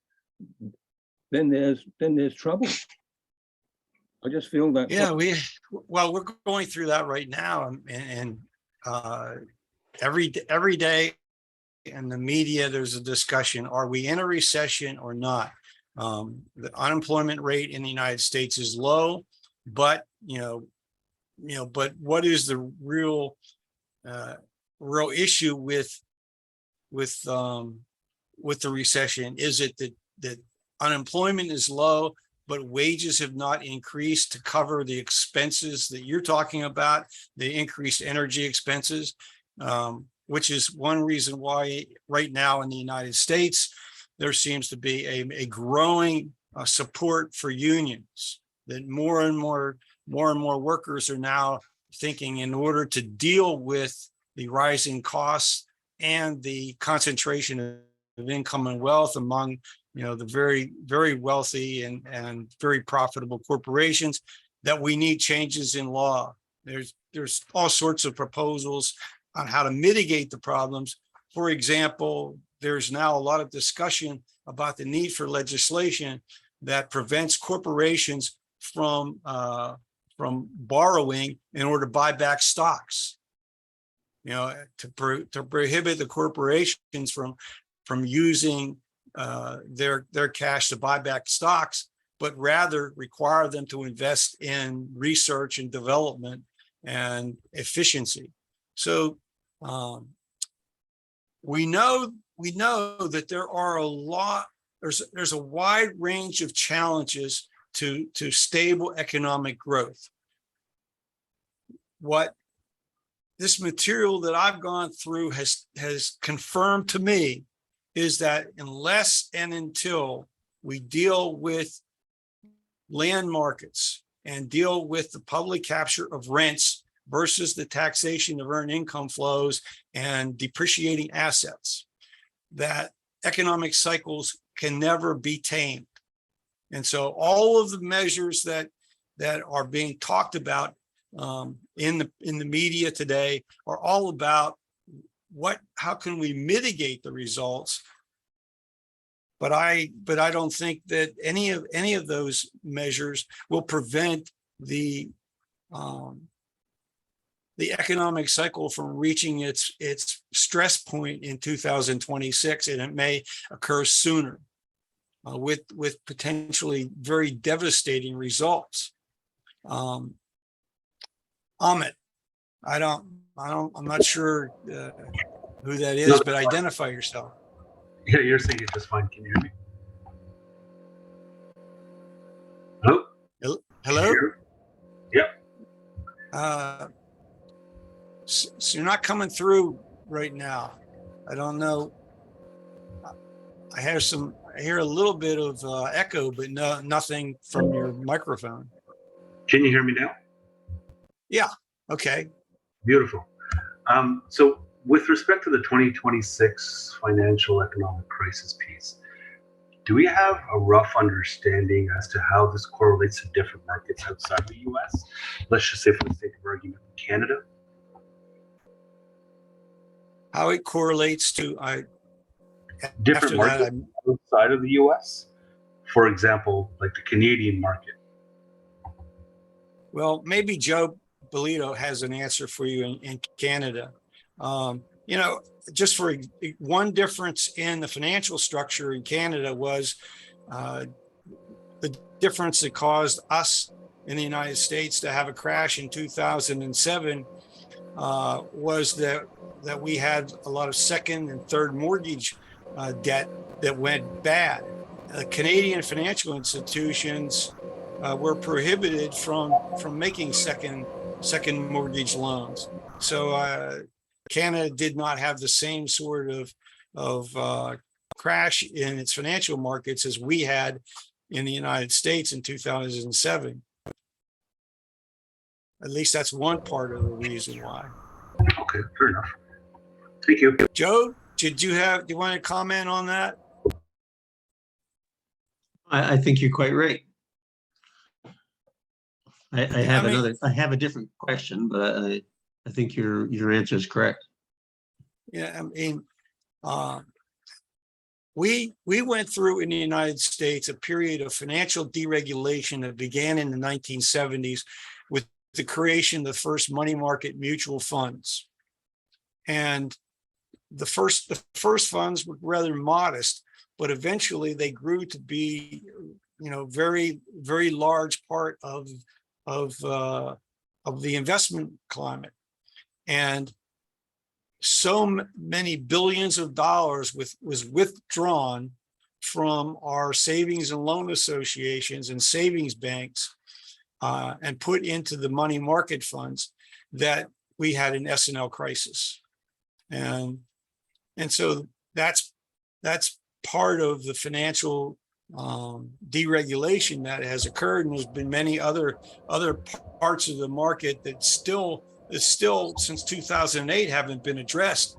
then there's trouble. I just feel that. Yeah, we're going through that right now, and every day in the media there's a discussion: are we in a recession or not? The unemployment rate in the United States is low, but but what is the real issue with the recession? Is it that unemployment is low, but wages have not increased to cover the expenses that you're talking about, the increased energy expenses, which is one reason why right now in the United States, there seems to be a growing support for unions, that more and more workers are now thinking, in order to deal with the rising costs and the concentration of income and wealth among, the very, very wealthy and very profitable corporations, that we need changes in law. There's all sorts of proposals on how to mitigate the problems. For example, there's now a lot of discussion about the need for legislation that prevents corporations from borrowing in order to buy back stocks. To prohibit the corporations from using their cash to buy back stocks, but rather require them to invest in research and development and efficiency. So we know that there are there's a wide range of challenges to stable economic growth. What this material that I've gone through has confirmed to me is that unless and until we deal with land markets and deal with the public capture of rents versus the taxation of earned income flows and depreciating assets, that economic cycles can never be tamed. And so all of the measures that are being talked about in the media today are all about how can we mitigate the results. But I don't think that any of those measures will prevent the economic cycle from reaching its stress point in 2026, and it may occur sooner with potentially very devastating results. Amit, I'm not sure who that is, but identify yourself. Yeah, you're saying it just fine. Can you hear me? Hello? Hello? Yep. So you're not coming through right now. I don't know. I hear a little bit of echo, but nothing from your microphone. Can you hear me now? Yeah. Okay. Beautiful. So with respect to the 2026 financial economic crisis piece, do we have a rough understanding as to how this correlates to different markets outside the US? Let's just say, for the sake of argument, Canada. How it correlates to different markets outside of the US? For example, like the Canadian market. Well, maybe Joe Bolito has an answer for you in Canada. Just for one difference in the financial structure in Canada was the difference that caused us in the United States to have a crash in 2007 was that we had a lot of second and third mortgage debt that went bad. Canadian financial institutions were prohibited from making second mortgage loans. So Canada did not have the same sort of crash in its financial markets as we had in the United States in 2007. At least that's one part of the reason why. Okay, fair enough. Thank you. Joe, do you want to comment on that? I think you're quite right. I have a different question, but I think your answer is correct. Yeah, I mean, we went through in the United States a period of financial deregulation that began in the 1970s with the creation of the first money market mutual funds. And the first funds were rather modest, but eventually they grew to be, very, very large part of the investment climate. And so many billions of dollars was withdrawn from our savings and loan associations and savings banks and put into the money market funds, that we had an S&L crisis. And so that's part of the financial deregulation that has occurred. And there's been many other parts of the market that still since 2008 haven't been addressed.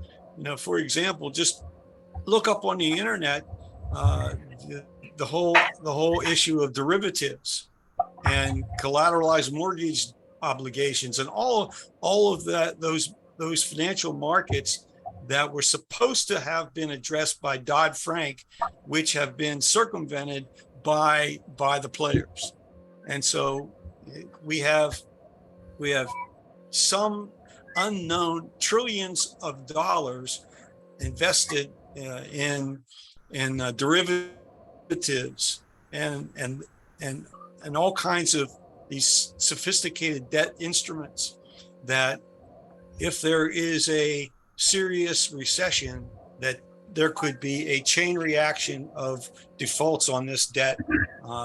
For example, just look up on the internet the whole issue of derivatives and collateralized mortgage obligations and all of those financial markets that were supposed to have been addressed by Dodd-Frank, which have been circumvented by the players. And so we have some unknown trillions of dollars invested in derivatives and all kinds of these sophisticated debt instruments that if there is a serious recession, that there could be a chain reaction of defaults on this debt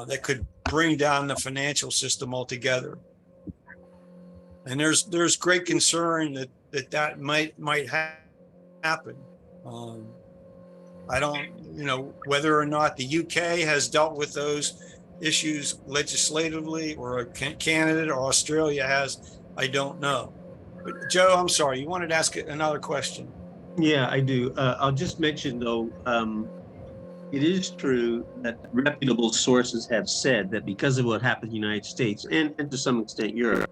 that could bring down the financial system altogether. And there's great concern that might happen. I don't, whether or not the UK has dealt with those issues legislatively, or Canada or Australia has, I don't know. But Joe, I'm sorry, you wanted to ask another question. Yeah, I do. I'll just mention though, it is true that reputable sources have said that because of what happened in the United States and to some extent Europe,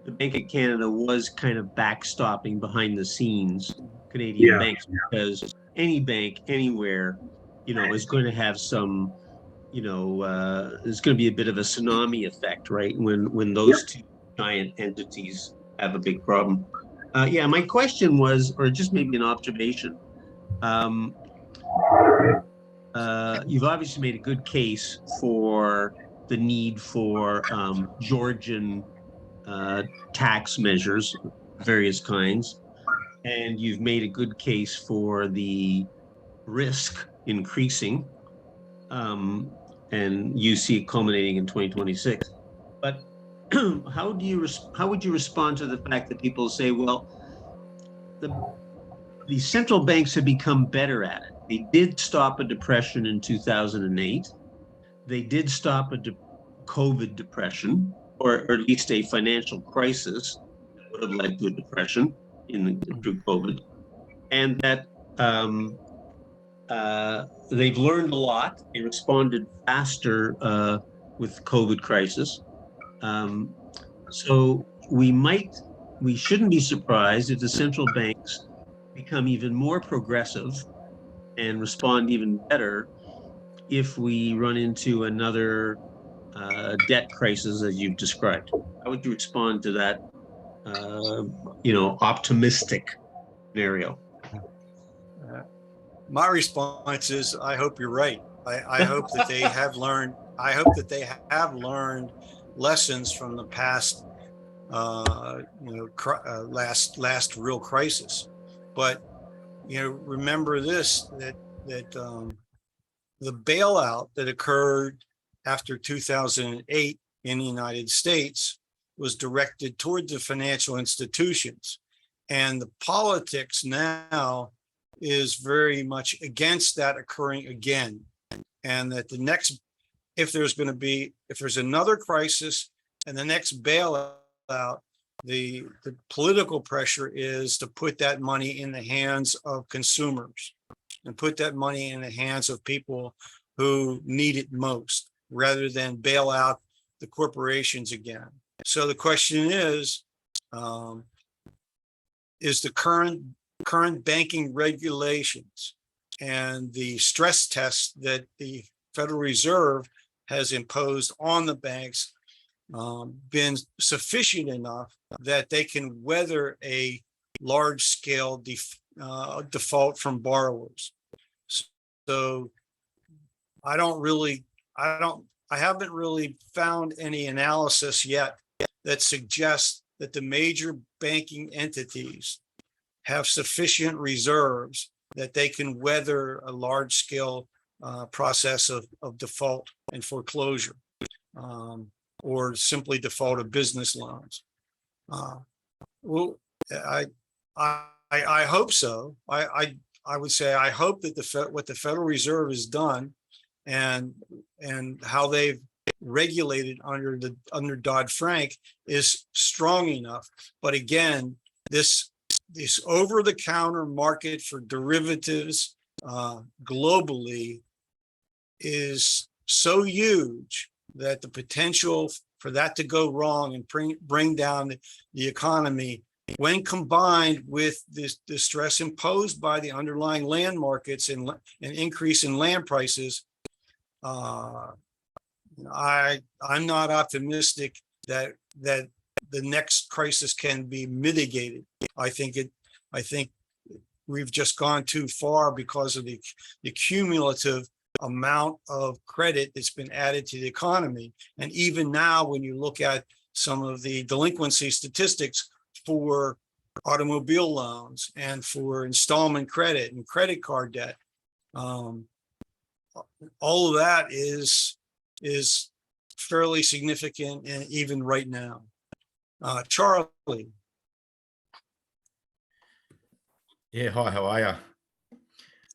the Bank of Canada was kind of backstopping behind the scenes Canadian banks, because any bank anywhere, is going to have some, there's going to be a bit of a tsunami effect, right? When those two giant entities have a big problem. Yeah, my question was, or just maybe an observation. You've obviously made a good case for the need for Georgian tax measures, various kinds, and you've made a good case for the risk increasing, and you see it culminating in 2026. But how would you respond to the fact that people say, well, the central banks have become better at it? They did stop a depression in 2008. They did stop a COVID depression, or at least a financial crisis that would have led to a depression through COVID. And that they've learned a lot. They responded faster with COVID crisis. So we shouldn't be surprised if the central banks become even more progressive and respond even better if we run into another debt crisis as you've described. How would you respond to that, optimistic scenario? My response is, I hope you're right. I hope that they have learned. I hope that they have learned lessons from the past, last real crisis. But remember this: that the bailout that occurred after 2008 in the United States was directed toward the financial institutions, and the politics now is very much against that occurring again. And that if there's another crisis and the next bailout, the political pressure is to put that money in the hands of consumers and put that money in the hands of people who need it most, rather than bail out the corporations again. So the question is the current banking regulations and the stress tests that the Federal Reserve has imposed on the banks been sufficient enough that they can weather a large-scale default from borrowers? So I haven't really found any analysis yet that suggests that the major banking entities have sufficient reserves that they can weather a large-scale process of default and foreclosure, or simply default of business loans. Well, I hope so. I would say I hope that what the Federal Reserve has done and how they've regulated under Dodd-Frank is strong enough. But again, this over-the-counter market for derivatives globally is so huge that the potential for that to go wrong and bring down the economy, when combined with the stress imposed by the underlying land markets and an increase in land prices, I'm not optimistic that the next crisis can be mitigated. I think we've just gone too far because of the cumulative amount of credit that's been added to the economy. And even now, when you look at some of the delinquency statistics for automobile loans and for installment credit and credit card debt, all of that is fairly significant, and even right now. Charlie. Yeah, hi, how are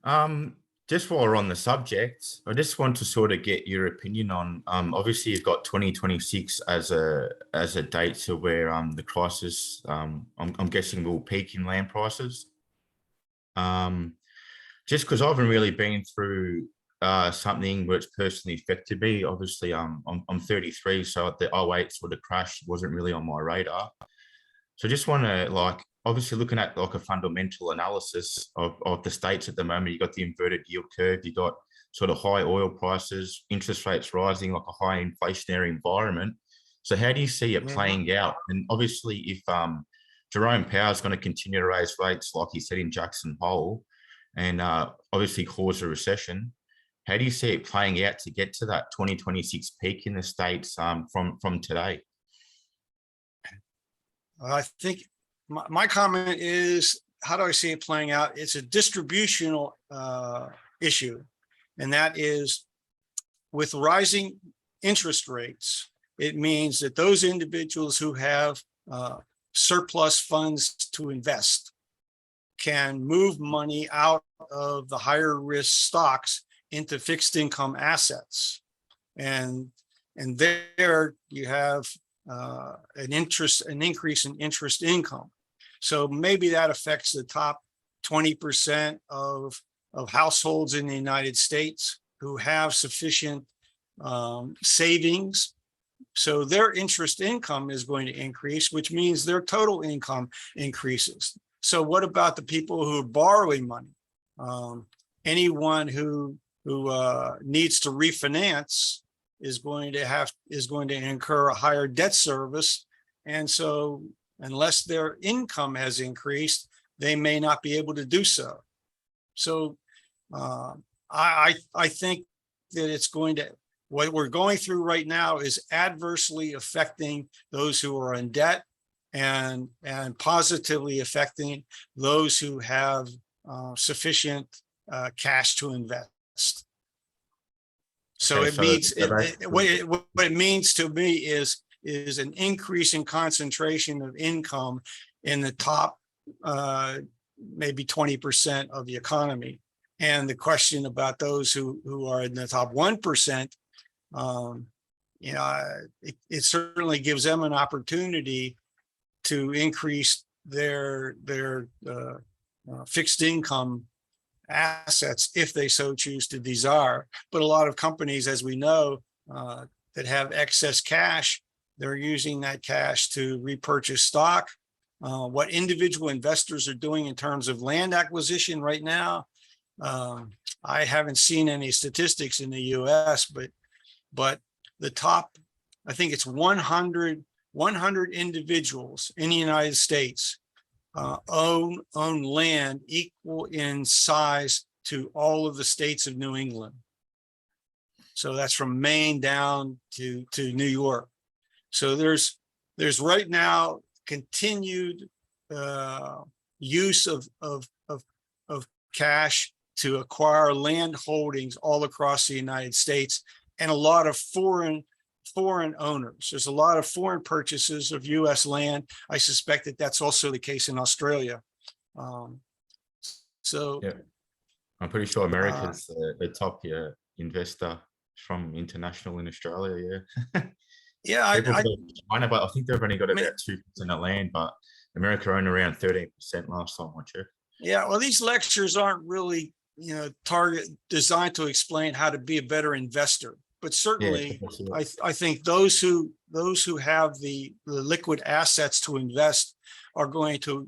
you? Just while we're on the subject, I just want to sort of get your opinion on, obviously you've got 2026 as a date to where the crisis, I'm guessing, will peak in land prices. Just because I haven't really been through something which personally affected me. Obviously, I'm 33, so the 08 sort of crash wasn't really on my radar. So just want to, obviously looking at a fundamental analysis of the states at the moment, you've got the inverted yield curve, you've got sort of high oil prices, interest rates rising, like a high inflationary environment. So how do you see it playing out? And obviously if Jerome Powell is going to continue to raise rates, like he said in Jackson Hole, and obviously cause a recession, how do you see it playing out to get to that 2026 peak in the States from today? I think my comment is, how do I see it playing out? It's a distributional issue. And that is, with rising interest rates, it means that those individuals who have surplus funds to invest can move money out of the higher risk stocks into fixed income assets. And there you have an increase in interest income. So maybe that affects the top 20% of households in the United States who have sufficient savings. So their interest income is going to increase, which means their total income increases. So what about the people who are borrowing money? Anyone who needs to refinance is going to incur a higher debt service. And so unless their income has increased, they may not be able to do so. So I think that it's going to, what we're going through right now is adversely affecting those who are in debt and positively affecting those who have sufficient cash to invest. So Okay, it means what it means to me is an increase in concentration of income in the top maybe 20% of the economy. And the question about those who are in the top 1%, it certainly gives them an opportunity to increase their fixed income assets if they so choose to desire. But a lot of companies, as we know, that have excess cash, they're using that cash to repurchase stock. What individual investors are doing in terms of land acquisition right now, I haven't seen any statistics in the US, but the top, I think it's 100 individuals in the United States own land equal in size to all of the states of New England. So that's from Maine down to New York. So there's right now continued use of cash to acquire land holdings all across the United States, and a lot of foreign owners. There's a lot of foreign purchases of US land. I suspect that that's also the case in Australia. So Yeah. I'm pretty sure America's the top investor from international in Australia. Yeah. yeah, People China, but I think they've only got mean, about 2% of land, but America owned around 13% last time I checked. yeah, well, these lectures aren't really, designed to explain how to be a better investor. But certainly, Yeah, I think those who have the liquid assets to invest are going to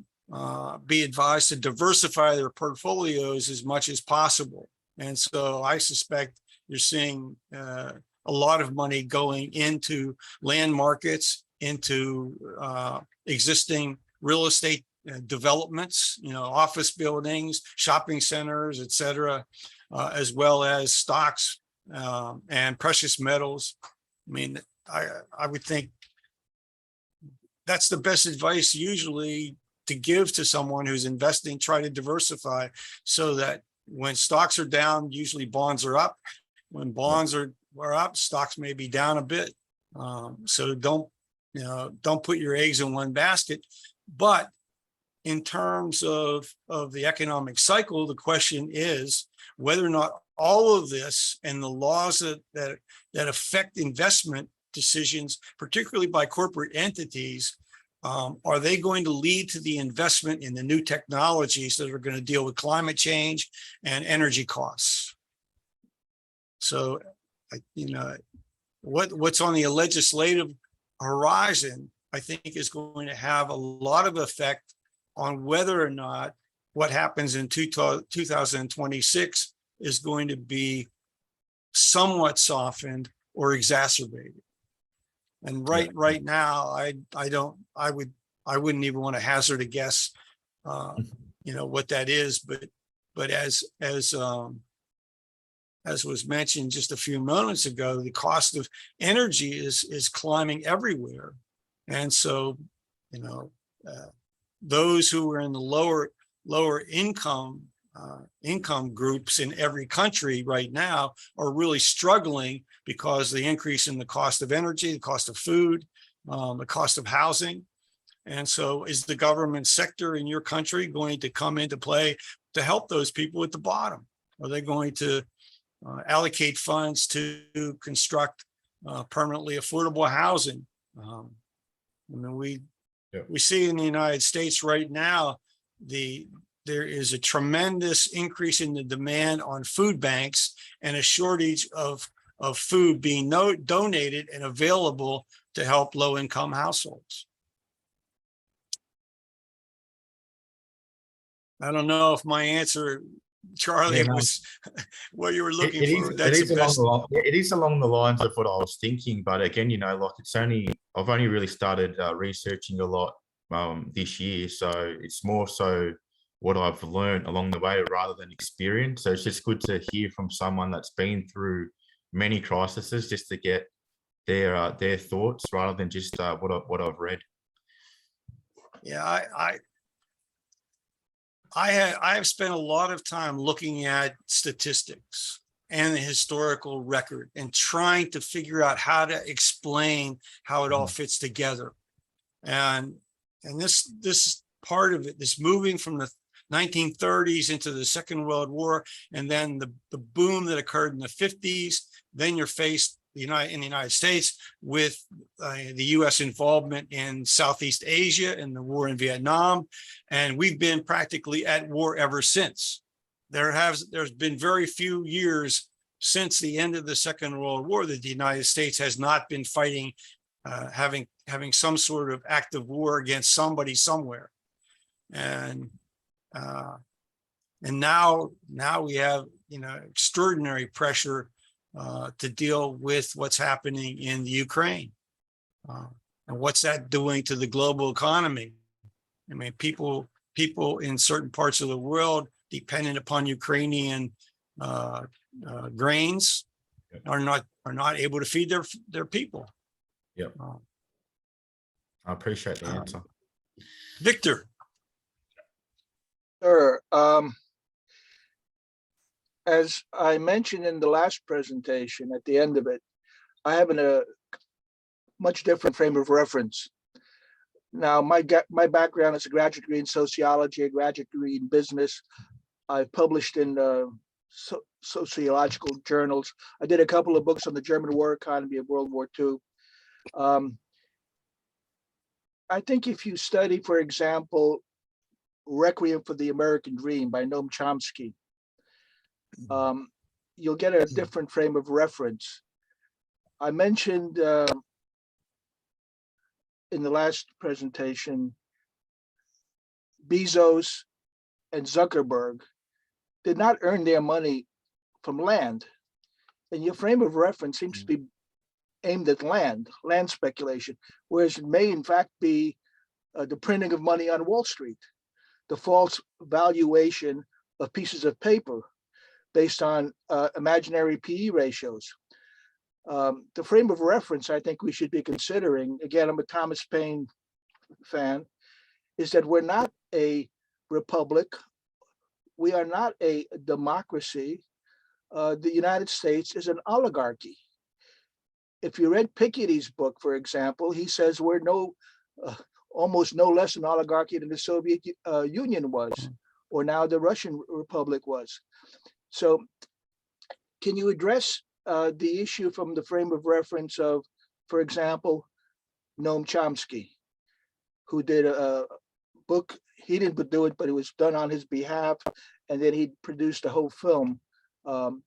be advised to diversify their portfolios as much as possible. And so I suspect you're seeing a lot of money going into land markets, into existing real estate developments, office buildings, shopping centers, et cetera, as well as stocks and precious metals. I mean, I would think that's the best advice usually to give to someone who's investing. Try to diversify so that when stocks are down, usually bonds are up. When bonds are up, stocks may be down a bit. So don't put your eggs in one basket. But in terms of the economic cycle, the question is whether or not all of this and the laws that affect investment decisions, particularly by corporate entities, are they going to lead to the investment in the new technologies that are going to deal with climate change and energy costs? So, what's on the legislative horizon, I think, is going to have a lot of effect on whether or not what happens in 2026 is going to be somewhat softened or exacerbated. And right now, I wouldn't even want to hazard a guess, what that is. But as was mentioned just a few moments ago, the cost of energy is climbing everywhere, and so those who are in the lower income groups in every country right now are really struggling because the increase in the cost of energy, the cost of food, the cost of housing. And so is the government sector in your country going to come into play to help those people at the bottom? Are they going to allocate funds to construct permanently affordable housing? We see in the United States right now, there is a tremendous increase in the demand on food banks and a shortage of food being donated and available to help low-income households. I don't know if my answer, Charlie, was what you were looking for. It is along the lines of what I was thinking, but again, I've only really started researching a lot this year, so it's more so what I've learned along the way rather than experience. So it's just good to hear from someone that's been through many crises, just to get their thoughts rather than just what I've read. Yeah, I have spent a lot of time looking at statistics and the historical record and trying to figure out how to explain how it all fits together. And this part of it, this moving from the 1930s into the Second World War, and then the boom that occurred in the 50s, then you're faced in the United States with the US involvement in Southeast Asia and the war in Vietnam. And we've been practically at war ever since. There's been very few years since the end of the Second World War that the United States has not been fighting, having some sort of active war against somebody somewhere. And now we have extraordinary pressure to deal with what's happening in the Ukraine, and what's that doing to the global economy. I mean, people in certain parts of the world dependent upon Ukrainian grains are not able to feed their people. Yeah, I appreciate the answer. Victor. Sure. as I mentioned in the last presentation, at the end of it, I have a much different frame of reference. Now, my background is a graduate degree in sociology, a graduate degree in business. I've published in sociological journals. I did a couple of books on the German war economy of World War II. I think if you study, for example, Requiem for the American Dream by Noam Chomsky, you'll get a different frame of reference. I mentioned in the last presentation, Bezos and Zuckerberg did not earn their money from land. And your frame of reference seems to be aimed at land speculation, whereas it may in fact be the printing of money on Wall Street, the false valuation of pieces of paper based on imaginary PE ratios. The frame of reference I think we should be considering, again, I'm a Thomas Paine fan, is that we're not a republic. We are not a democracy. The United States is an oligarchy. If you read Piketty's book, for example, he says we're almost no less an oligarchy than the Soviet Union was, or now the Russian Republic was. So can you address the issue from the frame of reference of, for example, Noam Chomsky, who did a book, he didn't do it, but it was done on his behalf, and then he produced a whole film, the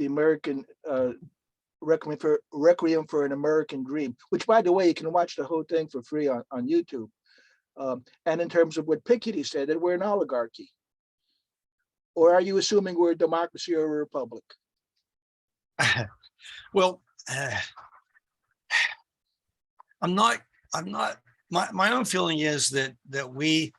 American Requiem for an American Dream, which, by the way, you can watch the whole thing for free on YouTube. And in terms of what Piketty said, that we're an oligarchy. Or are you assuming we're a democracy or a republic? Well, I'm not, my own feeling is that we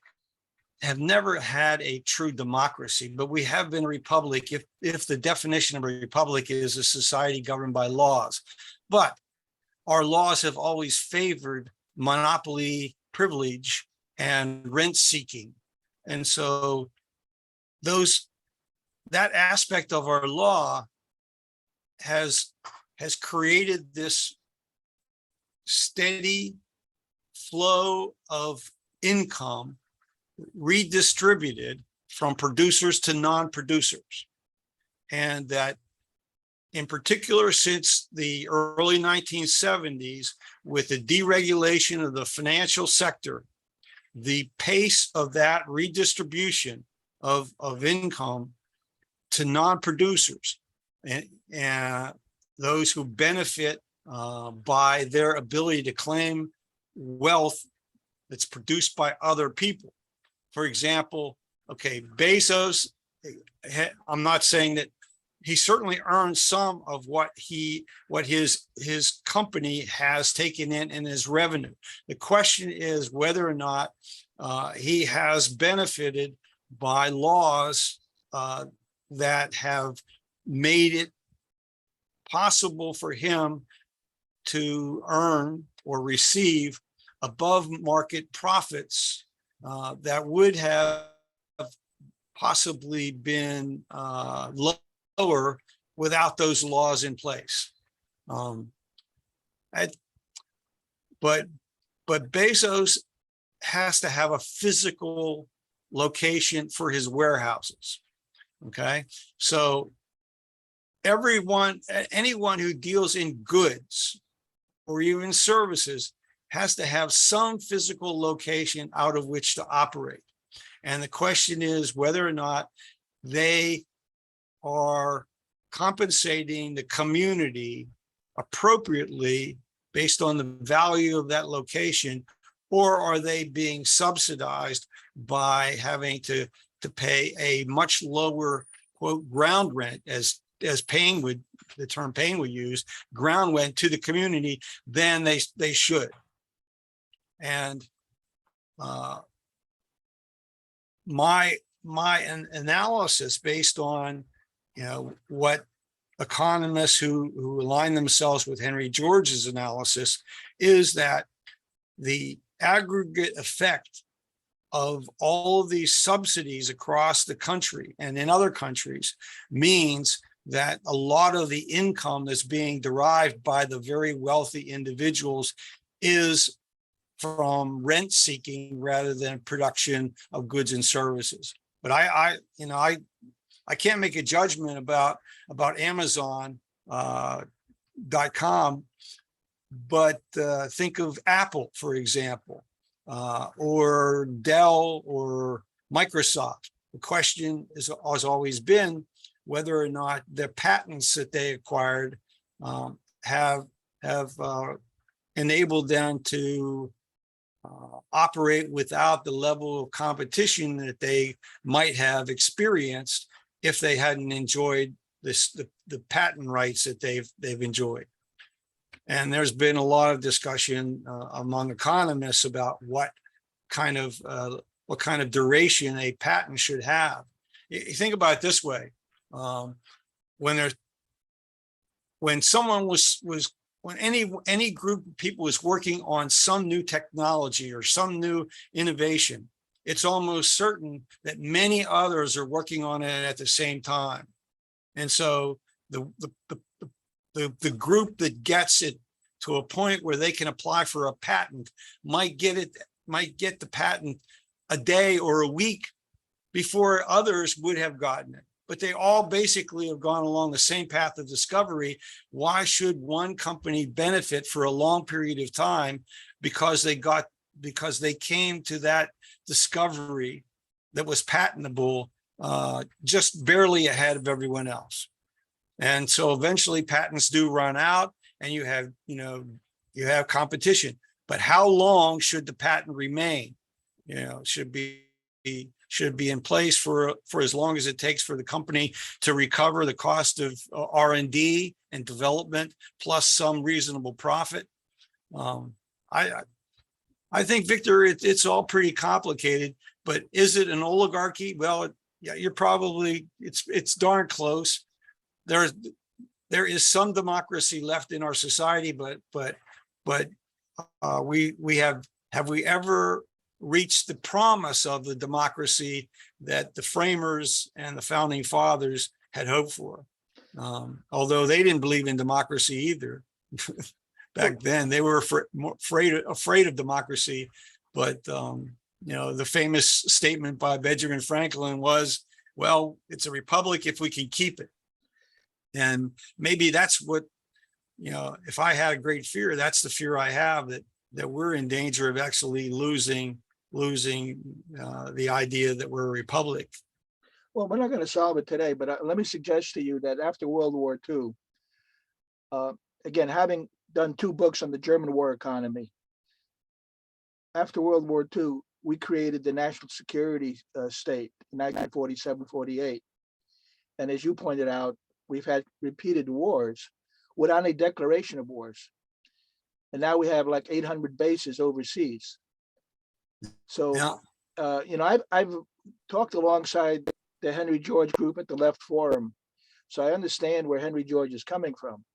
have never had a true democracy, but we have been a republic if the definition of a republic is a society governed by laws. But our laws have always favored monopoly, privilege, and rent seeking. And so that aspect of our law has created this steady flow of income redistributed from producers to non-producers. And that in particular, since the early 1970s, with the deregulation of the financial sector, the pace of that redistribution of income to non-producers and those who benefit by their ability to claim wealth that's produced by other people. For example, okay, Bezos, I'm not saying that he certainly earned some of what his company has taken in his revenue. The question is whether or not he has benefited by laws that have made it possible for him to earn or receive above market profits that would have possibly been lower without those laws in place. But Bezos has to have a physical location for his warehouses. Okay, so anyone who deals in goods or even services has to have some physical location out of which to operate. And the question is whether or not they are compensating the community appropriately based on the value of that location, or are they being subsidized by having to pay a much lower, quote, ground rent, as Paine would, the term Paine would use, ground rent to the community than they should. And my analysis, based on what economists who align themselves with Henry George's analysis, is that the aggregate effect of all of these subsidies across the country and in other countries means that a lot of the income that's being derived by the very wealthy individuals is from rent seeking rather than production of goods and services. But I can't make a judgment about Amazon.com, but think of Apple, for example, or Dell or Microsoft. The question has always been whether or not the patents that they acquired have enabled them to operate without the level of competition that they might have experienced if they hadn't enjoyed the patent rights that they've enjoyed. And there's been a lot of discussion among economists about what kind of duration a patent should have. You think about it this way: when any group of people is working on some new technology or some new innovation, it's almost certain that many others are working on it at the same time. And so the group that gets it to a point where they can apply for a patent might get the patent a day or a week before others would have gotten it. But they all basically have gone along the same path of discovery. Why should one company benefit for a long period of time because they came to that discovery that was patentable just barely ahead of everyone else? And so eventually patents do run out and you have competition. But how long should the patent remain? Should be in place for as long as it takes for the company to recover the cost of R&D and development plus some reasonable profit. I think, Victor, it's all pretty complicated, but is it an oligarchy? Well, yeah, it's darn close. There is some democracy left in our society, but have we ever reached the promise of the democracy that the framers and the founding fathers had hoped for? Although they didn't believe in democracy either. Back then, they were afraid of democracy. But the famous statement by Benjamin Franklin was, "Well, it's a republic if we can keep it." And maybe that's what, if I had a great fear, that's the fear I have, that we're in danger of actually losing the idea that we're a republic. Well, we're not going to solve it today, but let me suggest to you that after World War II, again, having done 2 books on the German war economy, after World War II, we created the national security state in 1947-48. And as you pointed out, we've had repeated wars without a declaration of wars. And now we have like 800 bases overseas. So, Yeah. I've talked alongside the Henry George group at the Left Forum. So I understand where Henry George is coming from.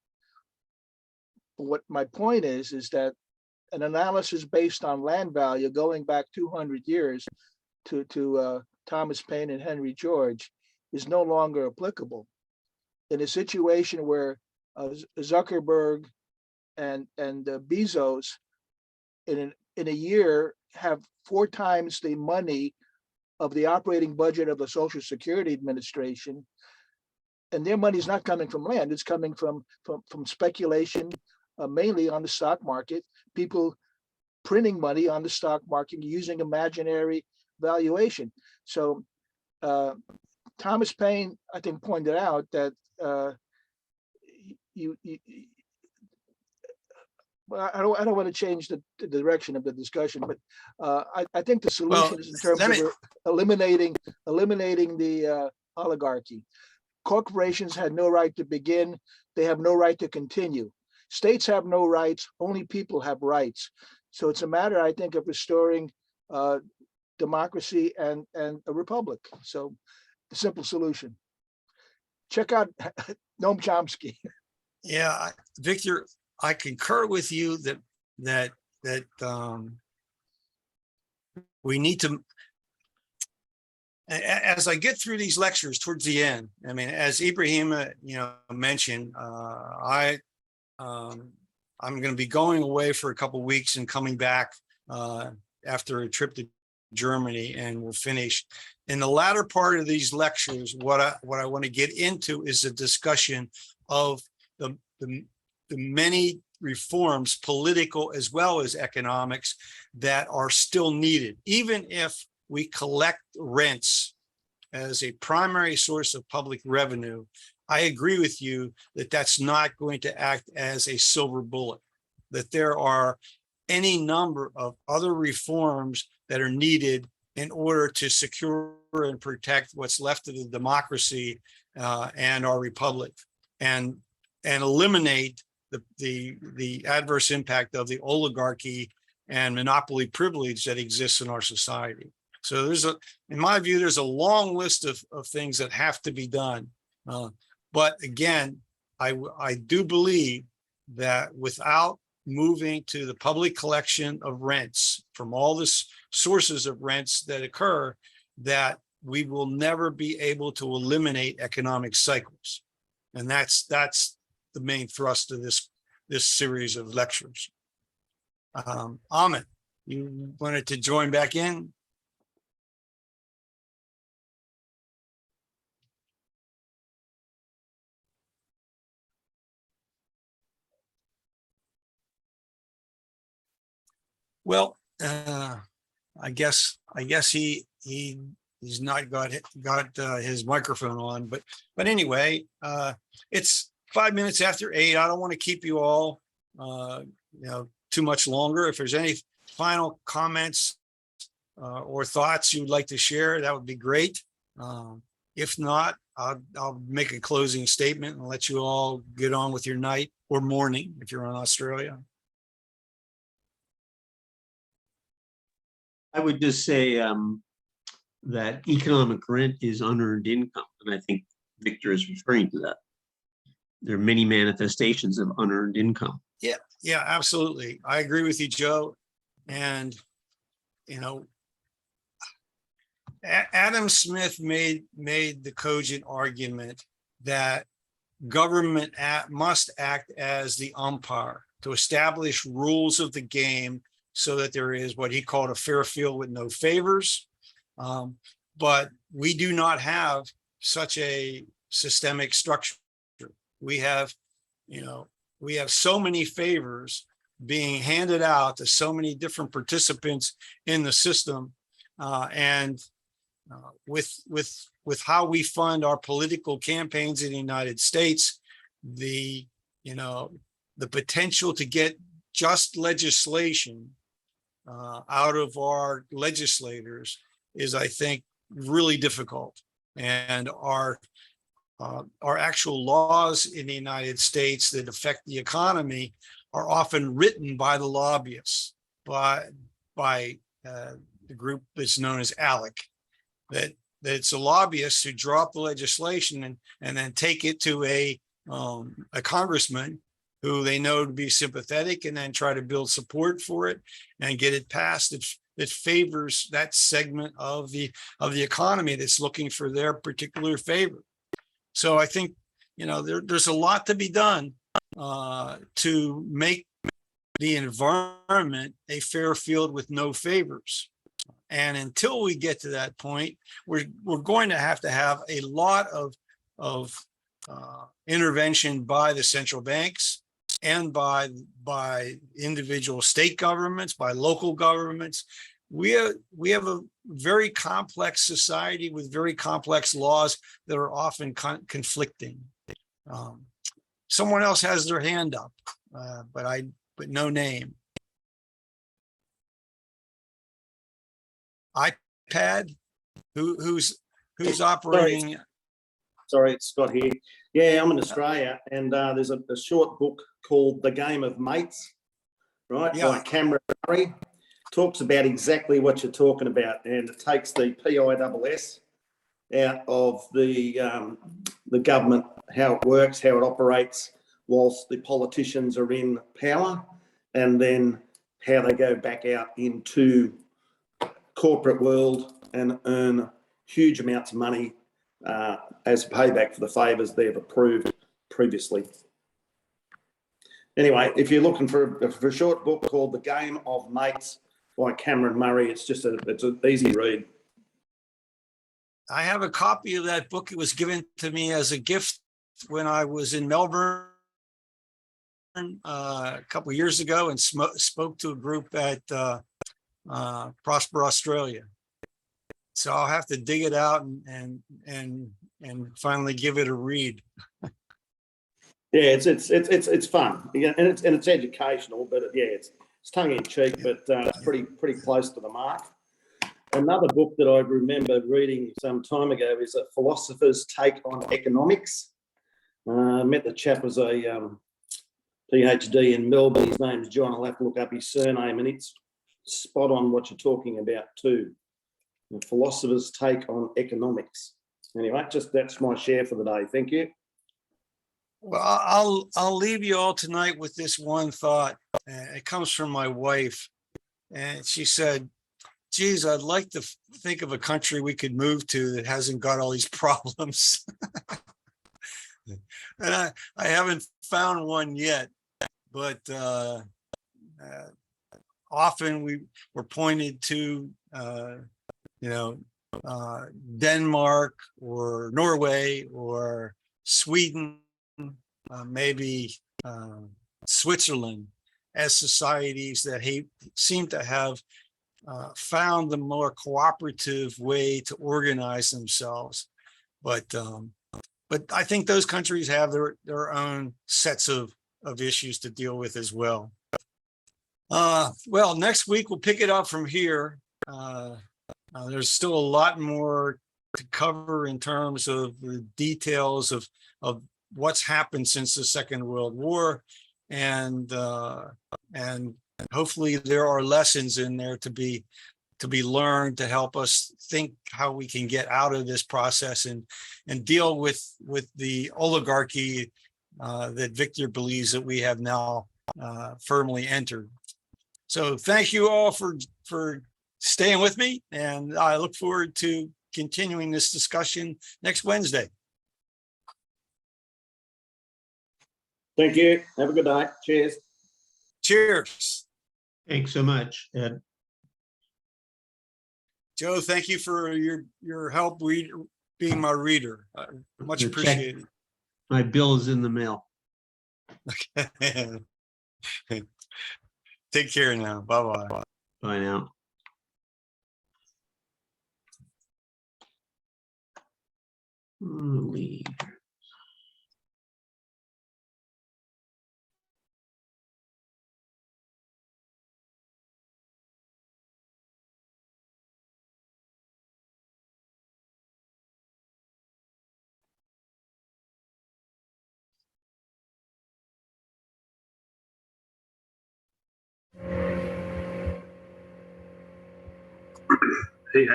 But what my point is that an analysis based on land value going back 200 years to Thomas Paine and Henry George is no longer applicable. In a situation where Zuckerberg and Bezos in a year have 4 times the money of the operating budget of the Social Security Administration, and their money is not coming from land, it's coming from speculation, mainly on the stock market, people printing money on the stock market using imaginary valuation. So Thomas Paine, I think, pointed out that well, I don't want to change the direction of the discussion, but I think the solution is in terms of eliminating the oligarchy. Corporations had no right to begin. They have no right to continue. States have no rights. Only people have rights. So it's a matter, I think, of restoring democracy and a republic. So the simple solution. Check out Noam Chomsky. Yeah, Victor, I concur with you that we need to as I get through these lectures towards the end, I mean, as Ibrahim, mentioned, I'm going to be going away for a couple of weeks and coming back after a trip to Germany, and we'll finish. In the latter part of these lectures, what I want to get into is a discussion of the many reforms, political as well as economics, that are still needed, even if we collect rents as a primary source of public revenue. I agree with you that that's not going to act as a silver bullet, that there are any number of other reforms that are needed in order to secure and protect what's left of the democracy and our republic, and eliminate the adverse impact of the oligarchy and monopoly privilege that exists in our society. So in my view, there's a long list of things that have to be done. But again, I do believe that without moving to the public collection of rents from all the sources of rents that occur, that we will never be able to eliminate economic cycles. And that's the main thrust of this series of lectures. Ahmed, you wanted to join back in? Well, I guess he's not got his microphone on, but anyway, it's 5 minutes after 8. I don't want to keep you all too much longer. If there's any final comments or thoughts you'd like to share, that would be great. If not, I'll make a closing statement and let you all get on with your night or morning if you're in Australia. I would just say that economic rent is unearned income, and I think Victor is referring to that. There are many manifestations of unearned income. Yeah, absolutely. I agree with you, Joe. And Adam Smith made the cogent argument that government must act as the umpire to establish rules of the game, so that there is what he called a fair field with no favors. But we do not have such a systemic structure. We have so many favors being handed out to so many different participants in the system, and with how we fund our political campaigns in the United States, the potential to get just legislation out of our legislators is, I think, really difficult. And our actual laws in the United States that affect the economy are often written by the lobbyists, by the group that's known as ALEC. That it's the lobbyists who draw up the legislation and then take it to a congressman who they know to be sympathetic, and then try to build support for it and get it passed. That favors that segment of the economy that's looking for their particular favor. So I think there's a lot to be done to make the environment a fair field with no favors. And until we get to that point, we're going to have a lot of intervention by the central banks and by individual state governments, by local governments. We have a very complex society with very complex laws that are often conflicting. Someone else has their hand up, but no name. iPad, who's operating? Sorry, it's Scott here. Yeah, I'm in Australia, and there's a short book called The Game of Mates, right? Yeah. By Cameron Murray. Talks about exactly what you're talking about, and it takes the PISS out of the government, how it works, how it operates, whilst the politicians are in power, and then how they go back out into corporate world and earn huge amounts of money as payback for the favours they've approved previously. Anyway, if you're looking for a short book called The Game of Mates by Cameron Murray, it's an easy read. I have a copy of that book. It was given to me as a gift when I was in Melbourne a couple of years ago and spoke to a group at Prosper Australia. So I'll have to dig it out and finally give it a read. Yeah, it's fun, and it's educational, but it's tongue in cheek, but it's pretty close to the mark. Another book that I remember reading some time ago is A Philosopher's Take on Economics. I met the chap as a PhD in Melbourne. His name's John. I'll have to look up his surname, and it's spot on what you're talking about too. A Philosopher's Take on Economics. Anyway, that's my share for the day. Thank you. Well, I'll leave you all tonight with this one thought. It comes from my wife, and she said, geez, I'd like to think of a country we could move to that hasn't got all these problems. And I haven't found one yet, but often we're pointed to, Denmark or Norway or Sweden, maybe Switzerland, as societies that seem to have found the more cooperative way to organize themselves. But I think those countries have their own sets of issues to deal with as well. Well, next week we'll pick it up from here. There's still a lot more to cover in terms of the details of what's happened since the Second World War, and hopefully there are lessons in there to be learned to help us think how we can get out of this process and deal with the oligarchy that Victor believes that we have now firmly entered. So thank you all for staying with me, and I look forward to continuing this discussion next Wednesday. Thank you. Have a good day. Cheers. Cheers. Thanks so much, Ed. Joe, thank you for your help being my reader. Much The check. appreciated. My bill is in the mail. Okay. Take care now. Bye-bye. Bye now. Leave.